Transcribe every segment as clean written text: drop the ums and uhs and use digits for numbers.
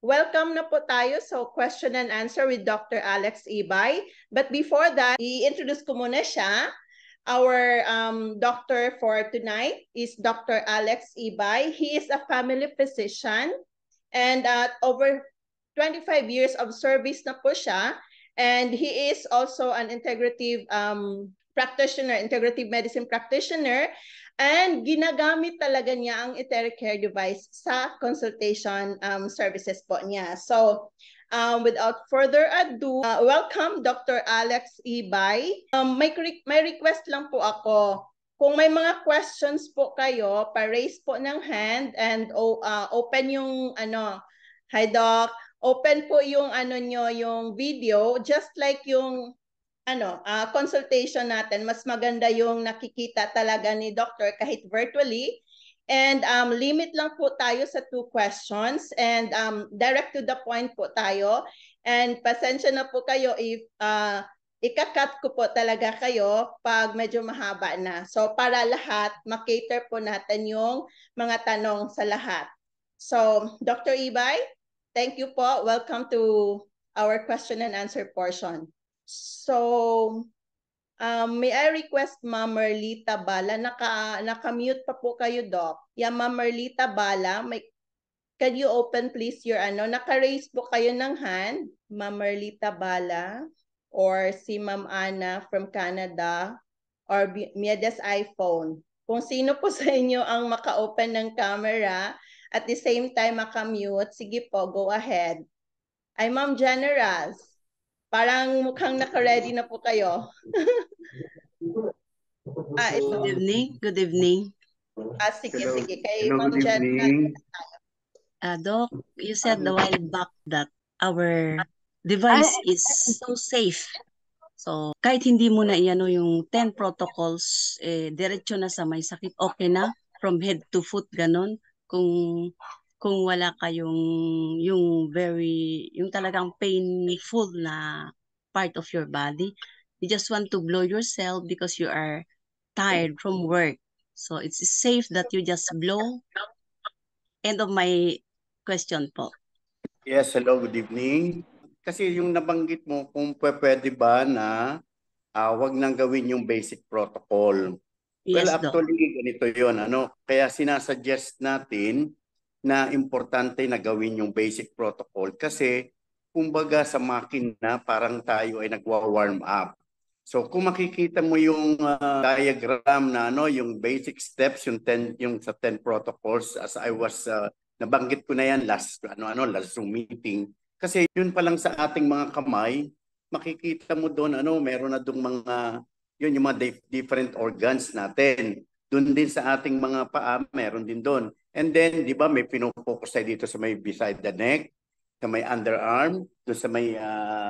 welcome na po tayo sa question and answer with Dr. Alex Ibay. But before that, i-introduce ko muna siya. Our doctor for tonight is Dr. Alex Ibay. He is a family physician and over 25 years of service na po siya. And he is also an integrative practitioner, integrative medicine practitioner. And ginagamit talaga niya ang Etheric Care device sa consultation services po niya. So, without further ado, welcome Dr. Alex Ibay. May request lang po ako. Kung may mga questions po kayo, pa-raise po ng hand and open yung hi Doc, open po yung nyo, yung video, just like yung consultation natin, mas maganda yung nakikita talaga ni doctor kahit virtually. And limit lang po tayo sa 2 questions and direct to the point po tayo. And pasensya na po kayo if ika-cut ko po talaga kayo pag medyo mahaba na. So para lahat, makater po natin yung mga tanong sa lahat. So Dr. Ibay, thank you po. Welcome to our question and answer portion. So, may I request Ma'am Merlita Bala, naka-mute pa po kayo, Doc. Yeah, Ma'am Merlita Bala, can you open please your naka-raise po kayo ng hand, Ma'am Merlita Bala, or si Ma'am Ana from Canada, or Miedes iPhone. Kung sino po sa inyo ang maka-open ng camera, at the same time maka-mute, sige po, go ahead. Ay, Ma'am Generous. Parang mukhang naka-ready na po kayo. Good evening. Good evening. Sige. Kay Hello, Ma'am good evening. Doc, you said a while back that our device is so safe. So, kahit hindi mo na iano yung 10 protocols, diretso na sa may sakit, okay na? From head to foot, ganon? Kung wala kayong yung talagang painful na part of your body, you just want to blow yourself because you are tired from work. So it's safe that you just blow. End of my question po. Yes, hello, good evening. Kasi yung nabanggit mo, kung pwede ba na wag nang gawin yung basic protocol. Well, Yes, Doc. actually, ganito yun. Kaya sinasuggest natin na importante na gawin yung basic protocol kasi kumbaga sa makina parang tayo ay nagwa-warm up. So kung makikita mo yung diagram na yung basic steps, yung sa 10 protocols as I was nabanggit ko na yan last Zoom meeting. Kasi yun pa lang sa ating mga kamay, makikita mo doon meron na dong mga yung mga different organs natin. Doon din sa ating mga paa, meron din doon. And then, di ba, may pinofocus tayo dito sa may beside the neck, sa may underarm, doon sa may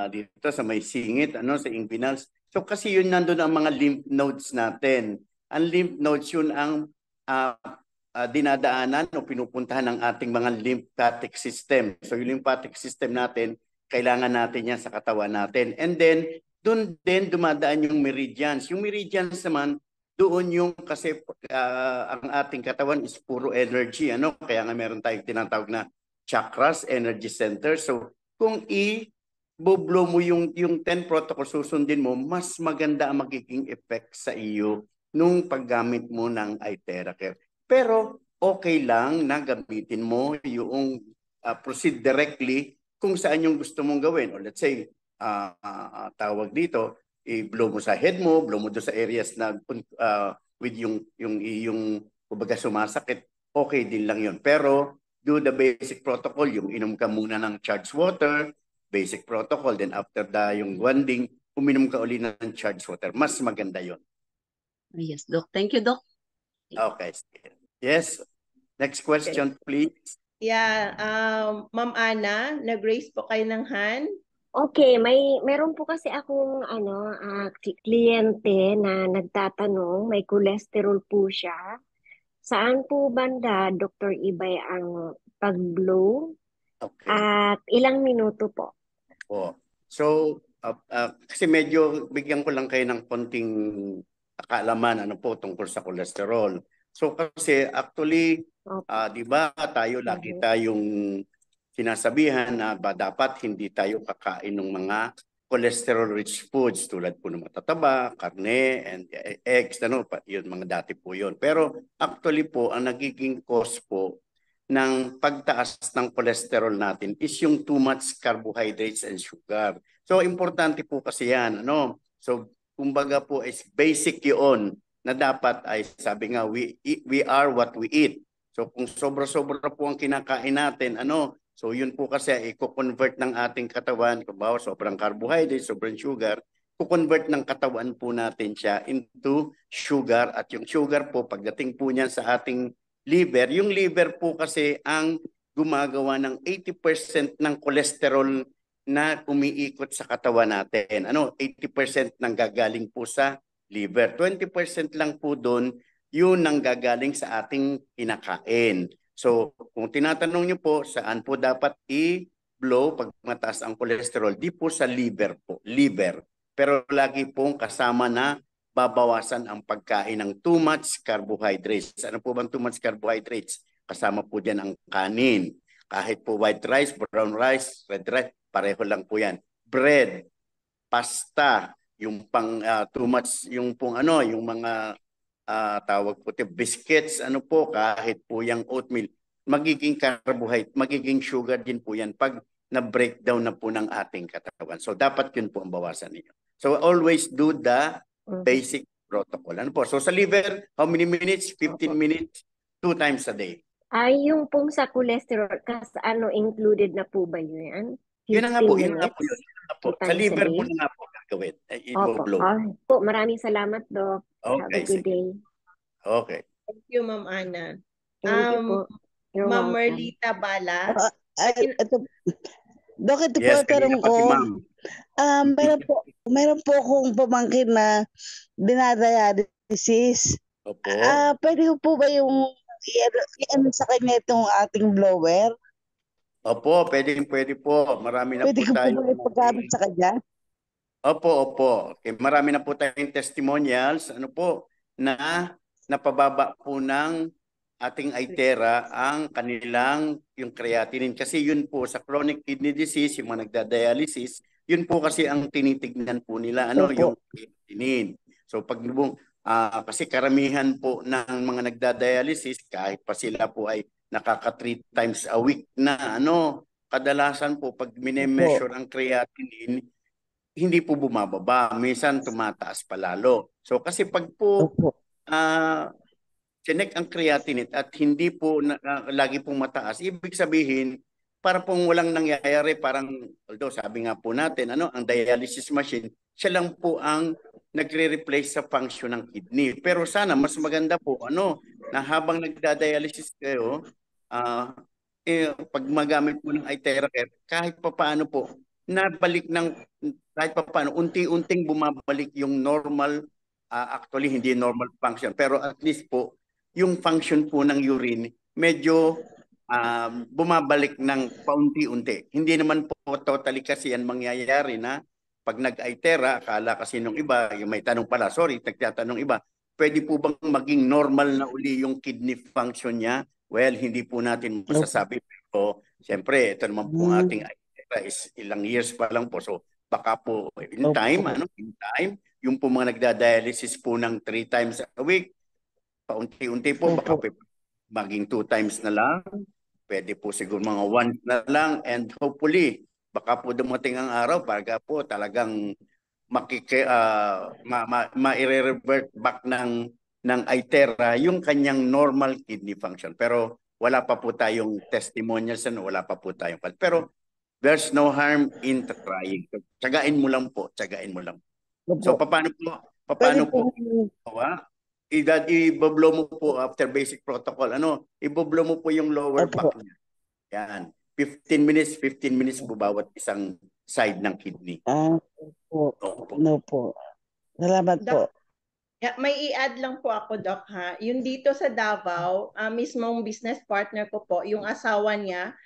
dito sa may singit, sa inguinals. So kasi yun nandun ang mga lymph nodes natin. Ang lymph nodes yun ang dinadaanan o pinupuntahan ng ating mga lymphatic system. So yung lymphatic system natin, kailangan natin yan sa katawan natin. And then, doon din dumadaan yung meridians. Yung meridians naman, doon yung kasi ang ating katawan is puro energy. Kaya nga meron tayong tinatawag na chakras, energy center. So kung i-blow mo yung 10 protocol susundin mo, mas maganda ang magiging effect sa iyo nung paggamit mo ng iTeracare. Pero okay lang na gamitin mo yung proceed directly kung saan yung gusto mong gawin. Or let's say, tawag dito, i-blow mo sa head mo, blow mo doon sa areas na with yung kumbaga sumasakit, okay din lang yun. Pero do the basic protocol, yung inom ka muna ng charged water, basic protocol, then after yung wanding, uminom ka uli ng charged water. Mas maganda yun. Yes, Doc. Thank you, Doc. Okay. Yes. Next question, please. Yeah, Ma'am Ana, nag-raise po kayo ng hand. Okay, meron po kasi akong kliyente na nagtatanong, may cholesterol po siya. Saan po banda, Dr. Ibay, ang pag-blow? Okay. At ilang minuto po? So, kasi medyo bigyan ko lang kayo ng konting kaalaman tungkol sa cholesterol. So kasi actually, di ba tayo lagi tayong sinasabihan na dapat hindi tayo kakain ng mga cholesterol-rich foods tulad po ng matataba, karne, and eggs, yun, mga dati po yun. Pero actually po, ang nagiging cause po ng pagtaas ng cholesterol natin is yung too much carbohydrates and sugar. So, importante po kasi yan. So, kumbaga po is basic yun na dapat ay sabi nga, we are what we eat. So, kung sobra-sobra po ang kinakain natin, so yun po kasi i-convert ng ating katawan, kung sobrang carbohydrate, sobrang sugar, i-convert ng katawan po natin siya into sugar. At yung sugar po, pagdating po niyan sa ating liver, yung liver po kasi ang gumagawa ng 80% ng cholesterol na umiikot sa katawan natin. 80% nang gagaling po sa liver. 20% lang po doon, yun nang gagaling sa ating kinakain. So, kung tinatanong niyo po, saan po dapat i-blow pag mataas ang cholesterol? Di po sa liver po, liver. Pero lagi pong kasama na babawasan ang pagkain ng too much carbohydrates. Ano po bang too much carbohydrates? Kasama po dyan ang kanin. Kahit po white rice, brown rice, red rice, pareho lang po yan. Bread, pasta, yung pang too much, yung pong yung mga tawag po biscuits, kahit po yung oatmeal, magiging carbohydrate, magiging sugar din po yan pag na-breakdown na po ng ating katawan. So dapat yun po ang bawasan niyo. So always do the basic protocol. So sa liver, how many minutes? 15 minutes, 2 times a day. Yung pong sa cholesterol, included na po ba yun? Yun na nga po, yun na po yun. Sa liver po na nga po gagawin. Opo. Maraming salamat, Doc. Have a good day. Okay. Thank you, Ma'am Ana. Thank you po. Ma'am Merlita Balas. Doc, ito Yes, po tanong ko. Meron po akong pamangkin na dinadialysis. Opo. Pwede po ba yung i-ano sa kanya itong ating blower? Opo, pwede po. Marami na Pwede po tayo. Pwede po ba paggamit sa kanya? Opo. Okay, marami na po tayong testimonials. Na napababa po ng ating ITERA ang kanilang yung creatinine. Kasi yun po sa chronic kidney disease, yung mga nagda-dialysis, yun po kasi ang tinitignan po nila, yung creatinine. So kasi karamihan po ng mga nagda-dialysis, kahit pa sila po ay nakaka 3 times a week na, kadalasan po pag minemeasure ang creatinine, hindi po bumababa. Minsan tumataas pa lalo. So kasi pag po chinek ang creatinine at hindi po lagi pong mataas, ibig sabihin, para pong walang nangyayari, parang, although sabi nga po natin, ang dialysis machine, siya lang po ang nagre-replace sa function ng kidney. Pero sana, mas maganda po, na habang nagda-dialysis kayo, pag magamit po ng ITERA Care, kahit pa paano po, kahit pa paano, unti-unting bumabalik yung normal, actually hindi normal function, pero at least po, yung function po ng urine, medyo bumabalik ng paunti-unti. Hindi naman po totally kasi yan mangyayari na pag nag-ITERA, akala kasi nung iba, yung may tanong pala, nagtatanong iba, pwede po bang maging normal na uli yung kidney function niya? Well, hindi po natin masasabi. Pero siyempre, ito naman po ating ITERA is ilang years pa lang po. So baka po in time, yung po mga nagda-dialysis po ng 3 times a week, paunti-unti po, baka maging 2 times na lang. Pwede po siguro mga 1 na lang, and hopefully, baka po dumating ang araw para po talagang ma-revert back ng ITERA yung kanyang normal kidney function. Pero wala pa po tayong testimonials, wala pa po tayong. Pero there's no harm in trying. Tsagain mo lang po. So paano po? I-blow mo po after basic protocol. I-blow mo po yung lower back niya. Yan. 15 minutes po bawat isang side ng kidney. Po. Salamat po. Yeah, may i-add lang po ako, Doc, ha. Yung dito sa Davao, mismong business partner ko po, yung asawa niya,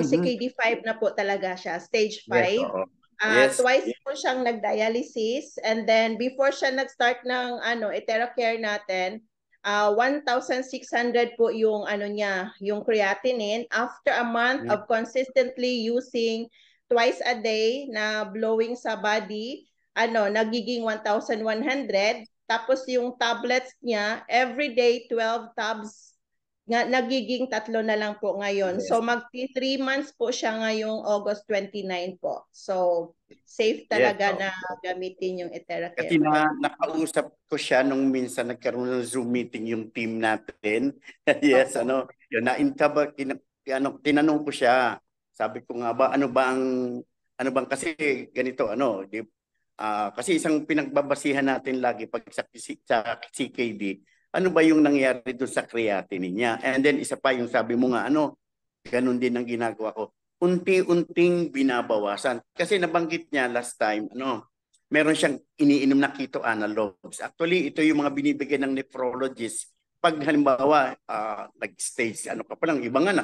si KD5 na po talaga siya, stage 5. Yes, Twice po siyang nag-dialysis, and then before siya nag-start ng ITERA Care natin, 1,600 po yung ano niya, yung creatinine. After a month of consistently using twice a day na blowing sa body, nagiging 1,100. Tapos yung tablets niya, every day 12 tabs, nagiging 3 na lang po ngayon. Yes. So magti 3 months po siya ngayong August 29 po. So safe talaga na gamitin yung Eteracare. Kasi nakausap ko siya nung minsan nagkaroon ng Zoom meeting yung team natin. Yes, yun, tinanong ko siya. Sabi ko nga ba, ano bang kasi ganito, kasi isang pinagbabasihan natin lagi pag sa CKD, ano ba yung nangyari doon sa creatinine niya? And then isa pa yung sabi mo nga, ganun din ang ginagawa ko. Unti-unting binabawasan. Kasi nabanggit niya last time, meron siyang iniinom na keto analogs. Actually, ito yung mga binibigyan ng nephrologist. Pag halimbawa, nag-stage, ka pa lang, iba nga,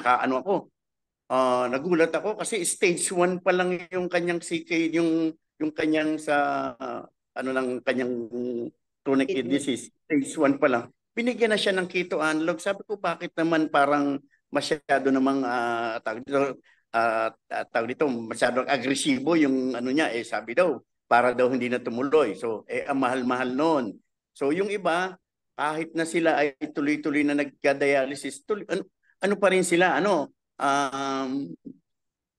nagulat ako kasi stage 1 pa lang yung kanyang CK, yung kanyang kanyang chronic kidney disease, stage 1 pa lang. Binigyan na siya ng keto analog. Sabi ko, bakit naman parang masyado namang tawag dito, masyadong agresibo yung niya, sabi daw, para daw hindi na tumuloy. So, ang mahal-mahal noon. So, yung iba, kahit na sila ay tuloy-tuloy na nagka-dialysis, ano pa rin sila,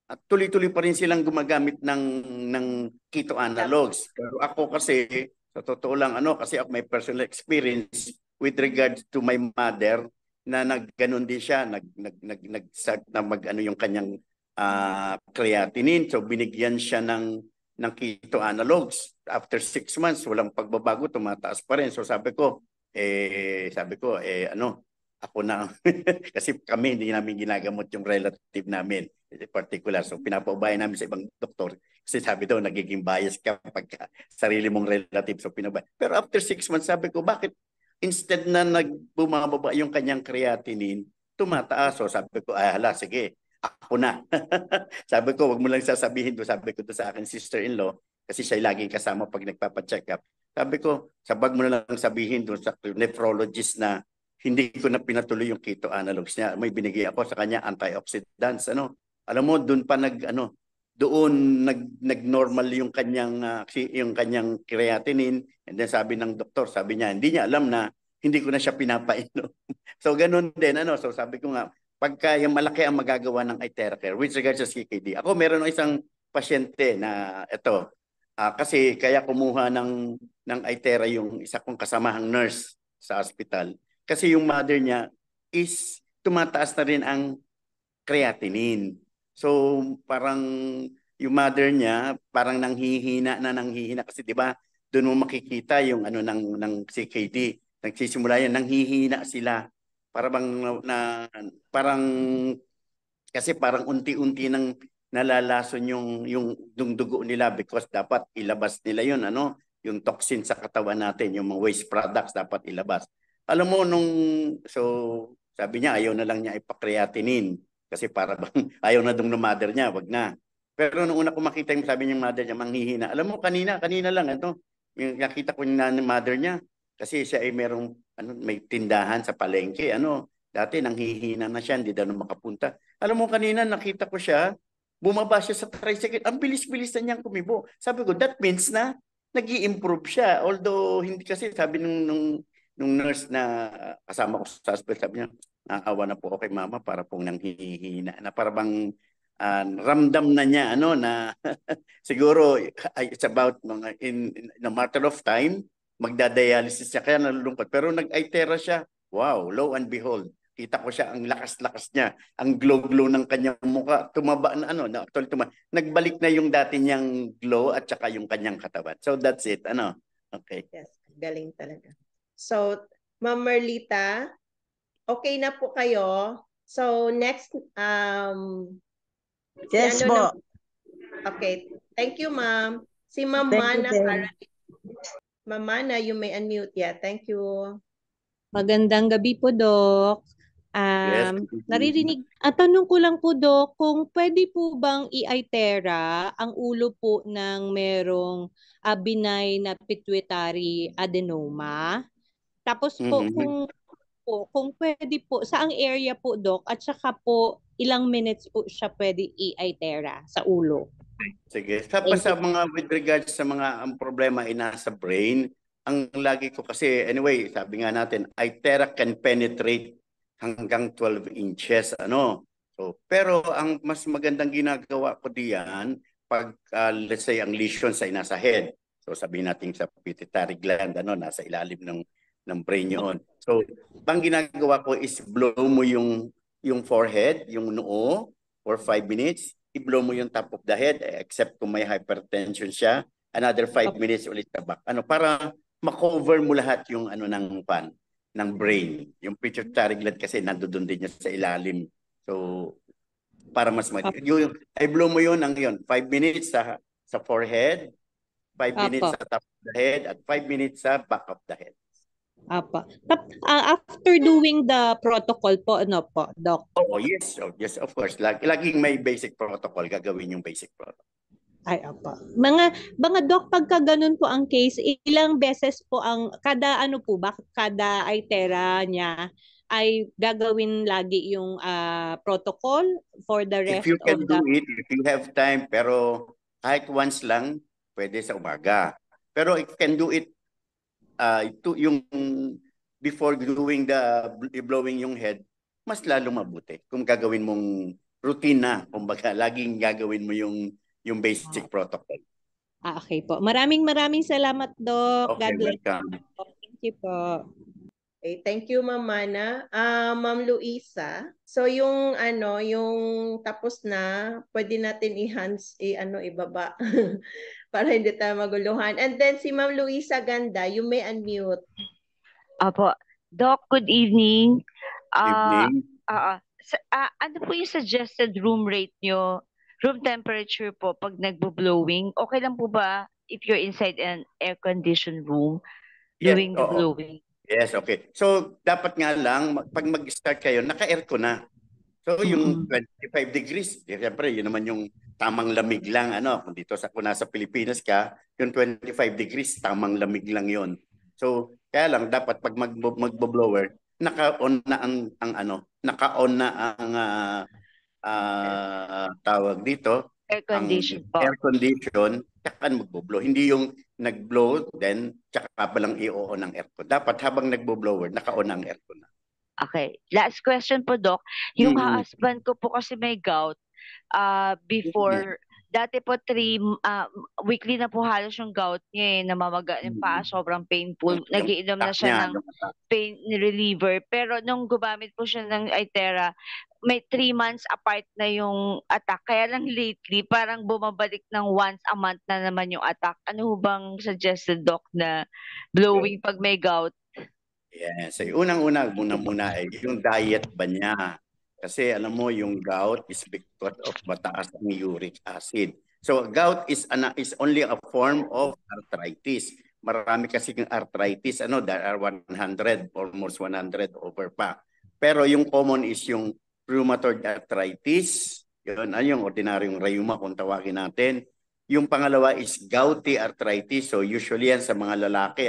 at tuloy-tuloy pa rin silang gumagamit ng keto analogs. Pero ako kasi, sa totoo lang, kasi ako may personal experience with regards to my mother na nagganon din siya, nag-start na yung kanyang creatinine. So binigyan siya ng keto analogs. After 6 months, walang pagbabago, tumataas pa rin. So sabi ko, ako na kasi kami hindi namin ginagamot yung relative namin in particular. So pinapaubaya namin sa ibang doktor kasi sabi daw nagiging bias ka pag sarili mong relative. So pinabaya. Pero after 6 months sabi ko, bakit instead na nagbumababa yung kanyang creatinine, tumataas? So sabi ko, sige, ako na. Sabi ko, wag mo lang sasabihin to. Sabi ko to sa akin sister-in-law kasi siya laging kasama pag nagpapa-check up. Sabi ko, sabag mo na lang sabihin doon sa nephrologist na hindi ko na pinatuloy yung keto analogs niya. May binigay ako sa kanya antioxidants. Alam mo, doon pa nag-normal yung kanyang creatinine. And then sabi ng doktor, sabi niya, hindi niya alam na hindi ko na siya pinapainom. So ganun din. So sabi ko nga, pagka yung malaki ang magagawa ng Eteracare with regards sa CKD. Ako meron ng isang pasyente na ito. Kasi kaya kumuha ng Itera yung isa kong kasamahang nurse sa hospital. Kasi yung mother niya is tumataas na rin ang creatinine. So parang yung mother niya parang nanghihina kasi 'di ba? Doon mo makikita yung ng CKD. Nagsisimula yan, nanghihina sila. Kasi parang unti-unti nang nalalason yung dugo nila because dapat ilabas nila yun, yung toxin sa katawan natin, yung mga waste products dapat ilabas. Alam mo, so sabi niya, ayaw na lang niya ipa-creatinine kasi para bang ayaw na ng mother niya, wag na. Pero nung una ko makita yung sabi niya mother niya, manghihina. Alam mo, kanina lang, yung nakita ko yung mother niya kasi siya ay may tindahan sa palengke, dati nanghihina na siya, hindi daw makapunta. Alam mo, kanina nakita ko siya, bumaba siya sa tricycle, ang bilis-bilis na niyang kumibo. Sabi ko, that means na nag-i-improve siya. Although, hindi kasi sabi nung nurse na kasama ko sa hospital, sabi niya, naawa na po ako kay mama para pong nanghihina. Na para bang ramdam na niya, na siguro it's about in a matter of time, magdadialysis siya, kaya nalulungkot. Pero nag-Itera siya, wow, lo and behold, kita ko siya, ang lakas-lakas niya, ang glow-glow ng kanyang mukha, tumaba na nagbalik na yung dati niyang glow at saka yung kanyang katawan. So that's it, okay. Yes, galing talaga. So, Ma'am Merlita, okay na po kayo. So, next, yes po. Okay, thank you, ma'am. Si Ma'am Mana Caroline. Ma'am Mana, you may unmute. Yeah, thank you. Magandang gabi po, Doc. Tanong ko lang po, Doc, kung pwede po bang i-Itera ang ulo po ng merong benign na pituitary adenoma? Tapos po, kung po, kung pwede po, saang area po, Doc, at saka po, ilang minutes po siya pwede i-itera sa ulo. Sige. Tapos sa mga with regards sa mga ang problema ay nasa brain, ang lagi ko kasi anyway, sabi nga natin, Itera can penetrate hanggang 12 inches ano. So, pero ang mas magandang ginagawa ko diyan pag let's say ang lesions ay nasa head. So sabihin natin sa pituitary gland ano, nasa ilalim ng brain 'yon. So, ang ginagawa ko is blow mo yung forehead, yung noo for 5 minutes. I-blow mo yung top of the head except kung may hypertension siya, another 5 minutes ulit sa back. Ano para ma-cover mo lahat yung ano ng brain. Yung pituitary gland kasi nandoon din niya sa ilalim. So para mas yung i-blow mo yun ng 5 minutes sa forehead, 5 minutes sa top of the head at 5 minutes sa back of the head. Apa. After doing the protocol po, ano po, Doc? Oh, yes. Oh, yes, of course. Laging may basic protocol. Gagawin yung basic protocol. Ay, apa. Mga Doc, pagka ganun po ang case, ilang beses po ang, kada ano po ba, kada Itera niya, ay gagawin lagi yung protocol for the rest If you can of the... do it, if you have time, pero kahit once lang, pwede sa umaga. Pero if you can do it, yung before doing the blowing yung head, mas lalo mabuti kung gagawin mong routine na, kumbaga laging gagawin mo yung basic protocol. Okay po. Maraming salamat, Doc. Okay, God bless. welcome. Thank you po. Okay, thank you, Ma'am Mana. Ma'am Luisa, so yung tapos na, pwede natin ibaba para hindi tayo maguluhan. And then si Ma'am Luisa Ganda, you may unmute. Apo. Doc, good evening. Evening. Ano po yung suggested room rate nyo, room temperature po pag nagbo-blowing? Okay lang po ba if you're inside an air-conditioned room doing the blowing? Yes, okay. So, dapat nga lang, pag mag-start kayo, naka-aircon na. So, yung 25 degrees, siyempre, yun naman yung tamang lamig lang. Kung dito kung nasa Pilipinas ka, yung 25 degrees, tamang lamig lang yon. So, kaya lang, dapat pag magbo-blower, naka-on na naka-on na ang tawag dito, Air condition po. Air condition, tsaka magbo-blow. Hindi yung nag-blow, then tsaka pa lang i-on ang aircon. Dapat habang nagbo-blower, naka-on ang aircon na. Okay. Last question po, Doc. Yung husband ko po kasi may gout, before, dati po weekly na po halos yung gout niya namamaga yung paa, sobrang painful. Nagiinom na siya ng pain reliever. Pero nung gumamit po siya ng Itera, may 3 months apart na yung attack. Kaya lang lately, parang bumabalik ng once a month na naman yung attack. Ano bang suggested, Doc, na blowing pag may gout? Yes. Unang-una muna ay yung diet ba niya? Kasi alam mo yung gout is because of mataas ang uric acid. So gout is only a form of arthritis. Marami kasi ng arthritis, there are 100, almost 100 over pa. Pero yung common is yung rheumatoid arthritis, yun, yung ordinaryong rheuma kung tawagin natin. Yung pangalawa is gouty arthritis. So usually yan sa mga lalaki,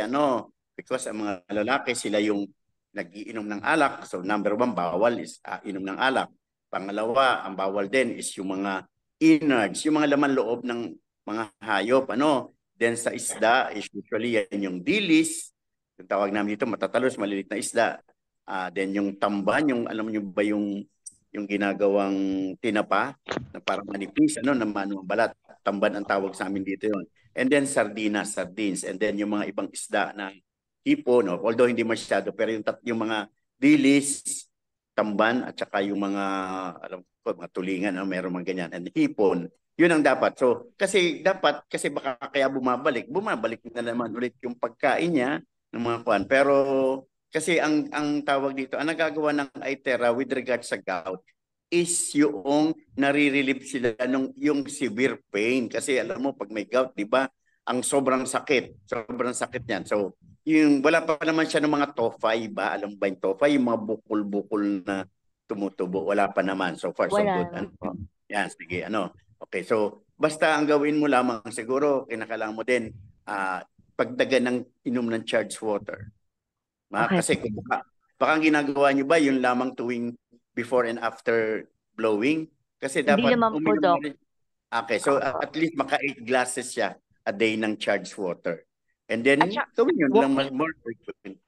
because ang mga lalaki sila yung nag-iinom ng alak. So number 1, bawal is inom ng alak. Pangalawa, ang bawal din is yung mga innards, yung mga laman loob ng mga hayop. Then sa isda, is usually yan yung dilis. Yung tawag namin dito, matatalos, malilit na isda. Then yung tamban, yung alam niyo ba yung ginagawang tinapa na parang manipis, na manuang balat. Tamban ang tawag sa amin dito yon. And then sardines. And then yung mga ibang isda na hipon, although hindi masyado, pero yung mga dilis, tamban, at saka yung mga, alam ko, mga tulingan, meron mga ganyan, and hipon, yun ang dapat. So, kasi baka kaya bumabalik na naman ulit yung pagkain niya ng mga kuwan. Pero, kasi ang tawag dito, ang nagagawa ng Itera with regard sa gout is yung nare-relieve sila yung severe pain. Kasi alam mo, pag may gout, di ba, ang sobrang sakit niyan. So, yung wala pa naman siya ng mga tophay ba? Alam ba yung tophay? Yung mga bukol-bukol na tumutubo. Wala pa naman. So far, so good. Yan, sige. Okay, so basta ang gawin mo lamang siguro, kinakailangan mo din pagdagan ng inom ng charged water. Okay. Kasi Baka ang ginagawa nyo ba yung lamang tuwing before and after blowing? Kasi Hindi dapat naman po, uminom Doc. na rin. Okay, so at least maka 8 glasses siya a day ng charged water. And then, At saka, gawin yun lang walking, more frequent.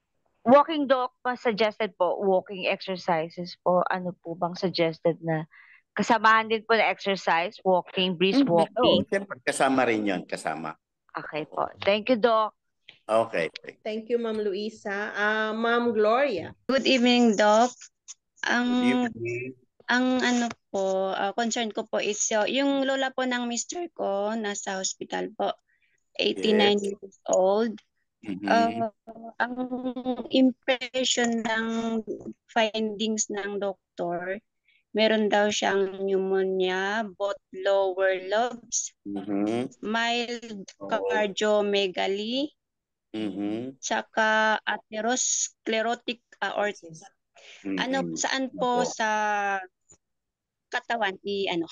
walking, Doc, mas suggested po, walking exercises po. Ano po bang suggested na kasamahan din po na exercise, walking, brisk Oo, walking? siyempre, kasama rin yun, kasama. Okay po. Thank you, Doc. Okay. Thank you, Ma'am Luisa. Ma'am Gloria. Good evening, Doc. Good evening. Ang ano po, concern ko po is yung lola po ng mister ko nasa hospital po, 89 Yes. years old. Mhm. Ang impression ng findings ng doktor, meron daw siyang pneumonia, both lower lobes, Mhm. mild Oo. cardiomegaly, Mhm. tsaka atherosclerotic aorta. Ano, Mhm. saan po Opo. sa katawan ano,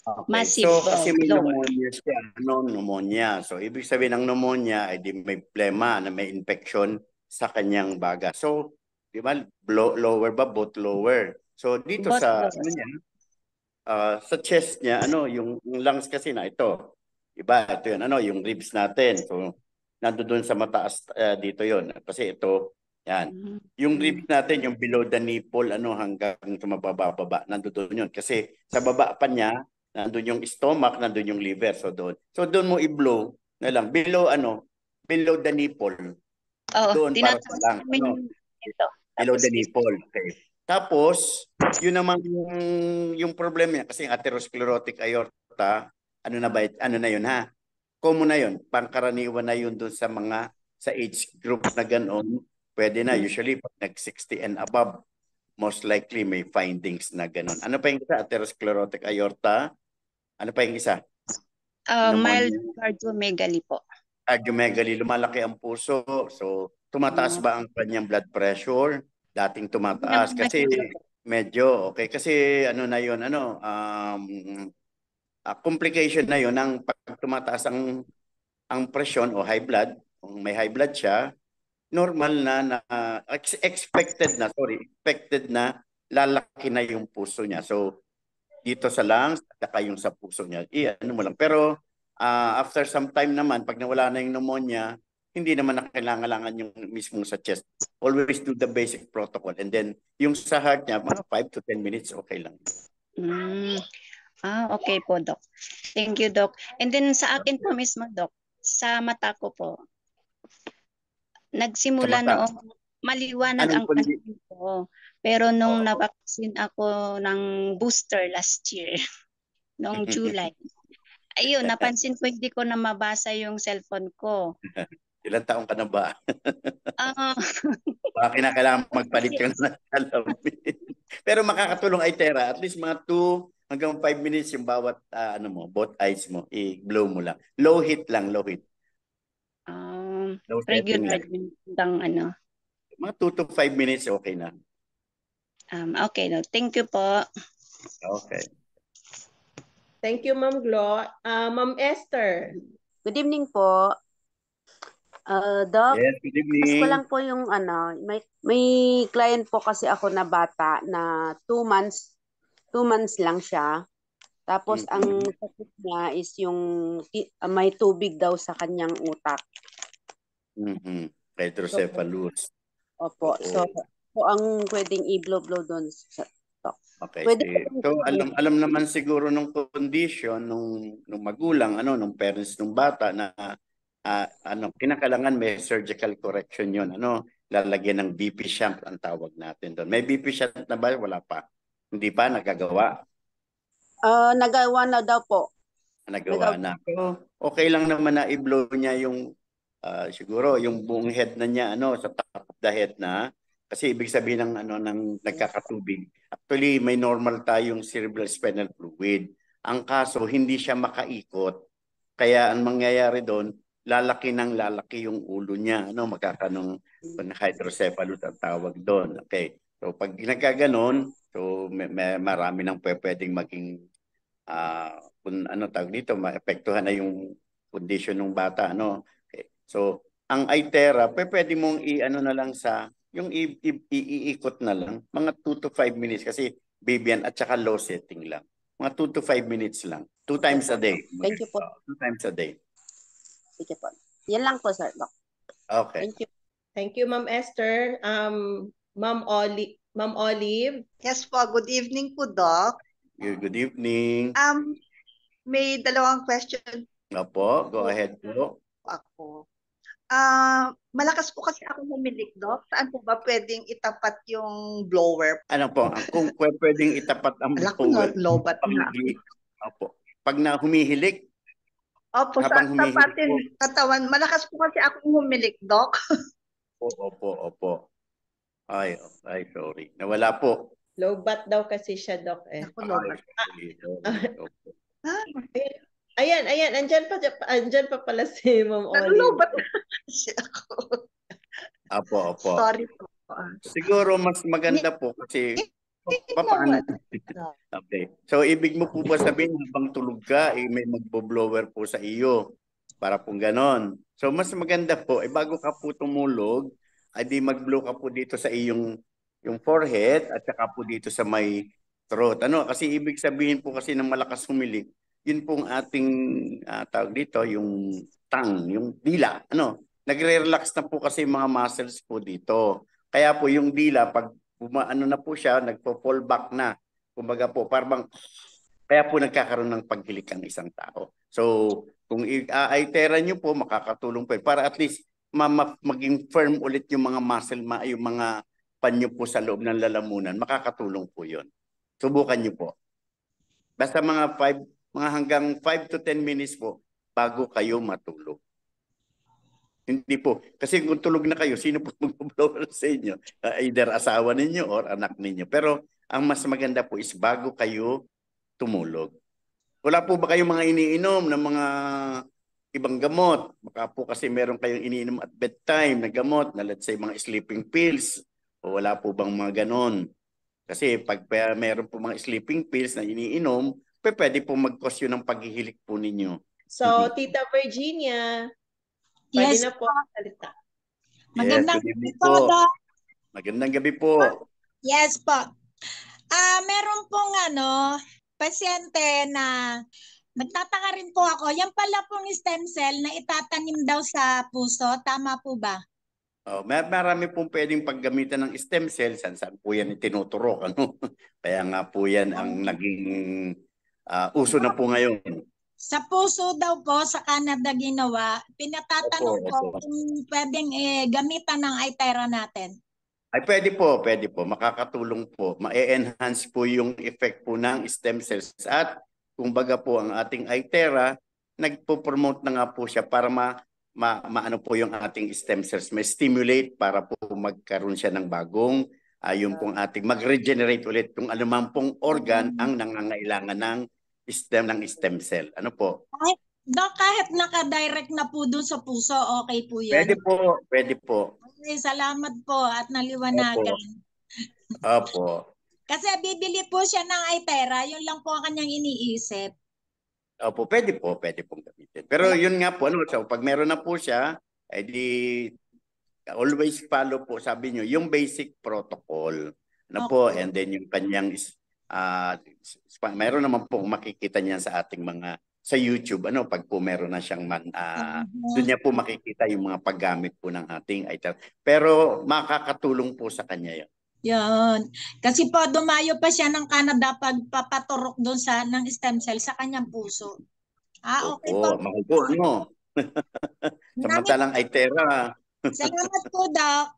Okay. massive So, kasi may lower. pneumonia siya, pneumonia. So, ibig sabihin ng pneumonia ay di may plema na may infection sa kanyang baga. So, di ba, lower ba? Both lower. So, dito Both sa, lower. niya, sa chest niya, yung lungs kasi na ito. Diba? Ito yun, yung ribs natin. So, nandoon sa mataas dito yon. Kasi ito, yan. Yung ribs natin, yung below the nipple, hanggang sa mababa, nandoon yun. Kasi sa baba pa niya, nandun yung stomach, nandun yung liver. So doon mo i-blow na lang. Below the nipple. Oo, Doon para sa tinataas lang. namin ito. Below Tapos the nipple. Okay. Tapos, yun naman yung problema niya. Kasi yung atherosclerotic aorta, ano na yun ha? Common na yun. Pangkaraniwan na yun doon sa age group na gano'n. Pwede na. Usually, pag nag-60 and above, most likely may findings na gano'n. Ano pa yung isa? Atherosclerotic aorta. Ano pa yung isa? mild cardiomegaly po. Cardiomegaly, lumalaki ang puso. So, tumataas ba ang kanyang blood pressure? Dating tumataas. Kasi medyo, okay. Kasi na yun, complication na yun ng pag tumataas ang presyon o high blood. Kung may high blood siya, normal expected na lalaki na yung puso niya. So, dito sa lungs at saka yung sa puso niya. Mo lang. Pero after some time naman, pag nawala na yung pneumonia, hindi naman na kailangan yung mismong sa chest. Always do the basic protocol. And then, yung sa heart niya, mga 5 to 10 minutes, okay lang. Okay po, Doc. Thank you, Doc. And then sa akin po mismo, Doc, sa mata ko po, nagsimula noong maliwanag ang paningin ko. Pero nung nabaksin ako ng booster last year, noong July, ayun, napansin ko hindi ko na mabasa yung cellphone ko. Ilang taong ka na ba? Baka kinakailangan magpalit ka na ng salamin. Pero makakatulong ay Tera, at least mga 2 hanggang 5 minutes yung bawat both eyes mo, i-blow mo lang. Low heat lang, low heat. Low Regular lang Mga 2 to 5 minutes, okay na. Okay, no. Thank you po. Okay. Thank you, Ma'am Glo. Ma'am Esther. Good evening po. Doc, yes, good evening. Ask ko lang po yung may client po kasi ako na bata na 2 months lang siya. Tapos ang sakit niya is yung may tubig daw sa kanyang utak. Hydrocephalus. Opo. So ang pwedeng i-blow doon sa okay. So alam naman siguro nung condition nung magulang nung parents nung bata na kinakailangan may surgical correction yun. Lalagyan ng BP shunt ang tawag natin doon. May BP shunt na ba? Wala pa. Hindi pa nagagawa. Nagawa na daw po. Nagawa na. Pero okay lang naman na i-blow niya yung siguro yung buong head na niya sa top of the head na kasi ibig sabihin ng nagkakatubig. Actually may normal tayong cerebral spinal fluid. Ang kaso hindi siya makaikot. Kaya ang mangyayari doon lalaki yung ulo niya. Magkakaroon ng hydrocephalus ang tawag doon. Okay. So pag nagkaganon, so may marami nang pwedeng maging kung tawag dito, maapektuhan na yung condition ng bata. Okay. So ang iTera, pwede mong na lang sa yung iikot na lang. Mga 2 to 5 minutes kasi baby yan at saka low setting lang. Mga 2 to 5 minutes lang. 2 times a day. Thank you po. 2 times a day. Sige po. Yan lang po, sir, Doc. Okay. Thank you. Thank you, Ma'am Esther. Ma'am Olive. Yes po, good evening po, Doc. Good evening. May dalawang question Opo, go ahead po. ako. Malakas po kasi ako humilik, Doc. Saan po ba pwedeng itapat yung blower? Ano po, kung pwedeng itapat ang Alam ko na, lobat na. Opo. Pag na humihilik, Opo, habang sa tapatin humihilik katawan. Malakas po kasi akong humilik, Doc. Opo. Ay, sorry. Nawala po. Low bat daw kasi siya, Doc. Ako, lobat. Opo. Ayan. Andyan pa pala si Ma'am Olive. Nalulobat na kasi ako. Opo. Sorry po. Siguro mas maganda po kasi papaano. Okay. So, ibig mo po ba sabihin habang tulog ka, may magbo-blower po sa iyo? Para pong ganon. So, mas maganda po, bago ka po tumulog, ay di mag-blow ka po dito sa iyong yung forehead at saka po dito sa may throat. Kasi ibig sabihin po kasi ng malakas humilik, yun pong ating tawag dito, yung tongue, yung dila. Nagre-relax na po kasi yung mga muscles po dito. Kaya po yung dila, pag na po siya, nagpo-fall back na. Kumbaga po, parang kaya po nagkakaroon ng paghilik ang isang tao. So, kung i-aitera nyo po, makakatulong po para at least maging firm ulit yung mga muscle, yung mga panyo po sa loob ng lalamunan, makakatulong po yun. Subukan nyo po. Basta mga hanggang 5 to 10 minutes po bago kayo matulog. Hindi po. Kasi kung tulog na kayo, sino po mag-blower sa inyo? Either asawa ninyo or anak ninyo. Pero ang mas maganda po is bago kayo tumulog. Wala po ba kayong mga iniinom ng mga ibang gamot? Baka po kasi meron kayong iniinom at bedtime na gamot na let's say mga sleeping pills. O wala po bang mga ganon? Kasi pag meron po mga sleeping pills na iniinom, pwede po mag-cause yun ng paghihilik po ninyo. So, Tita Virginia, pwede Yes na po po. salita. Magandang Yes, gabi po, Doc. Magandang gabi po. Yes po. Meron pong pasyente na nagtataka rin po ako. Yan pala pong stem cell na itatanim daw sa puso. Tama po ba? Marami pong pwedeng paggamitan ng stem cells. Saan po yan itinuturo? Kaya nga po yan ang naging uso na po ngayon. Sa puso daw po, sa Canada ginawa. Pinatatanong Opo. ko kung pwedeng gamitan ng iTera natin. Ay, pwede po. Makakatulong po. Ma-enhance po yung effect po ng stem cells. At kumbaga po ang ating iTera, nagpo-promote na nga po siya para maano po yung ating stem cells. May stimulate para po magkaroon siya ng bagong, yung pong ating mag-regenerate ulit kung anumang pong organ ang nangangailangan ng stem cell. Ano po? Doc, kahit naka-direct na po doon sa puso, okay po yan? Pwede po. Okay, salamat po at naliwanagan. Opo. Kasi bibili po siya ng iTera, yun lang po ang kanyang iniisip. Opo, pwede pong gamitin. Pero yun nga po, so pag meron na po siya, always follow po, sabi nyo, yung basic protocol. And then yung kanyang, meron naman po makikita niyan sa ating sa YouTube, pag po meron na siyang doon niya po makikita yung mga paggamit po ng ating iTera. Pero makakatulong po sa kanya yun. Yan. Kasi po dumayo pa siya ng Canada pagpapaturok doon ng stem cell sa kanyang puso. Okay po. Mahal po, Samantalang iTera. Salamat po, Doc.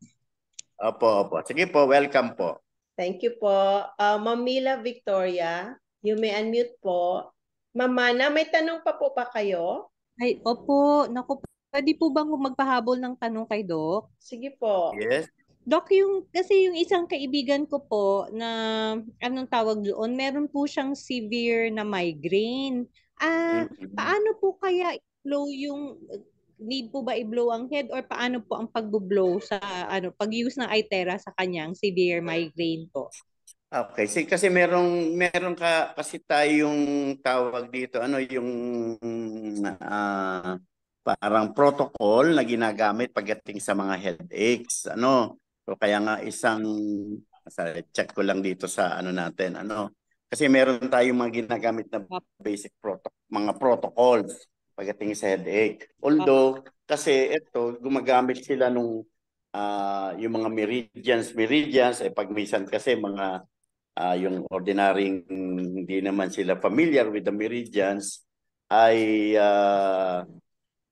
Opo. Sige po, welcome po. Thank you po. Ma'am Mila Victoria, you may unmute po. Mama na, may tanong pa po ba kayo? Ay, opo. Naku, pwede po bang magpahabol ng tanong kay Doc? Sige po. Yes. Doc, kasi yung isang kaibigan ko po na, anong tawag doon, meron po siyang severe na migraine. Paano po kaya i-blow need po ba i-blow ang head or paano po ang pag-blow sa, pag-use ng iTera sa kanyang severe migraine po? Okay, kasi meron kasi tayong tawag dito, yung parang protocol na ginagamit pagdating sa mga headaches, So kaya nga check ko lang dito sa ano natin, kasi meron tayong mga ginagamit na basic mga protocols pagdating sa headache. Although kasi ito gumagamit sila nung yung mga meridians pag minsan kasi mga yung ordinaryong hindi naman sila familiar with the meridians ay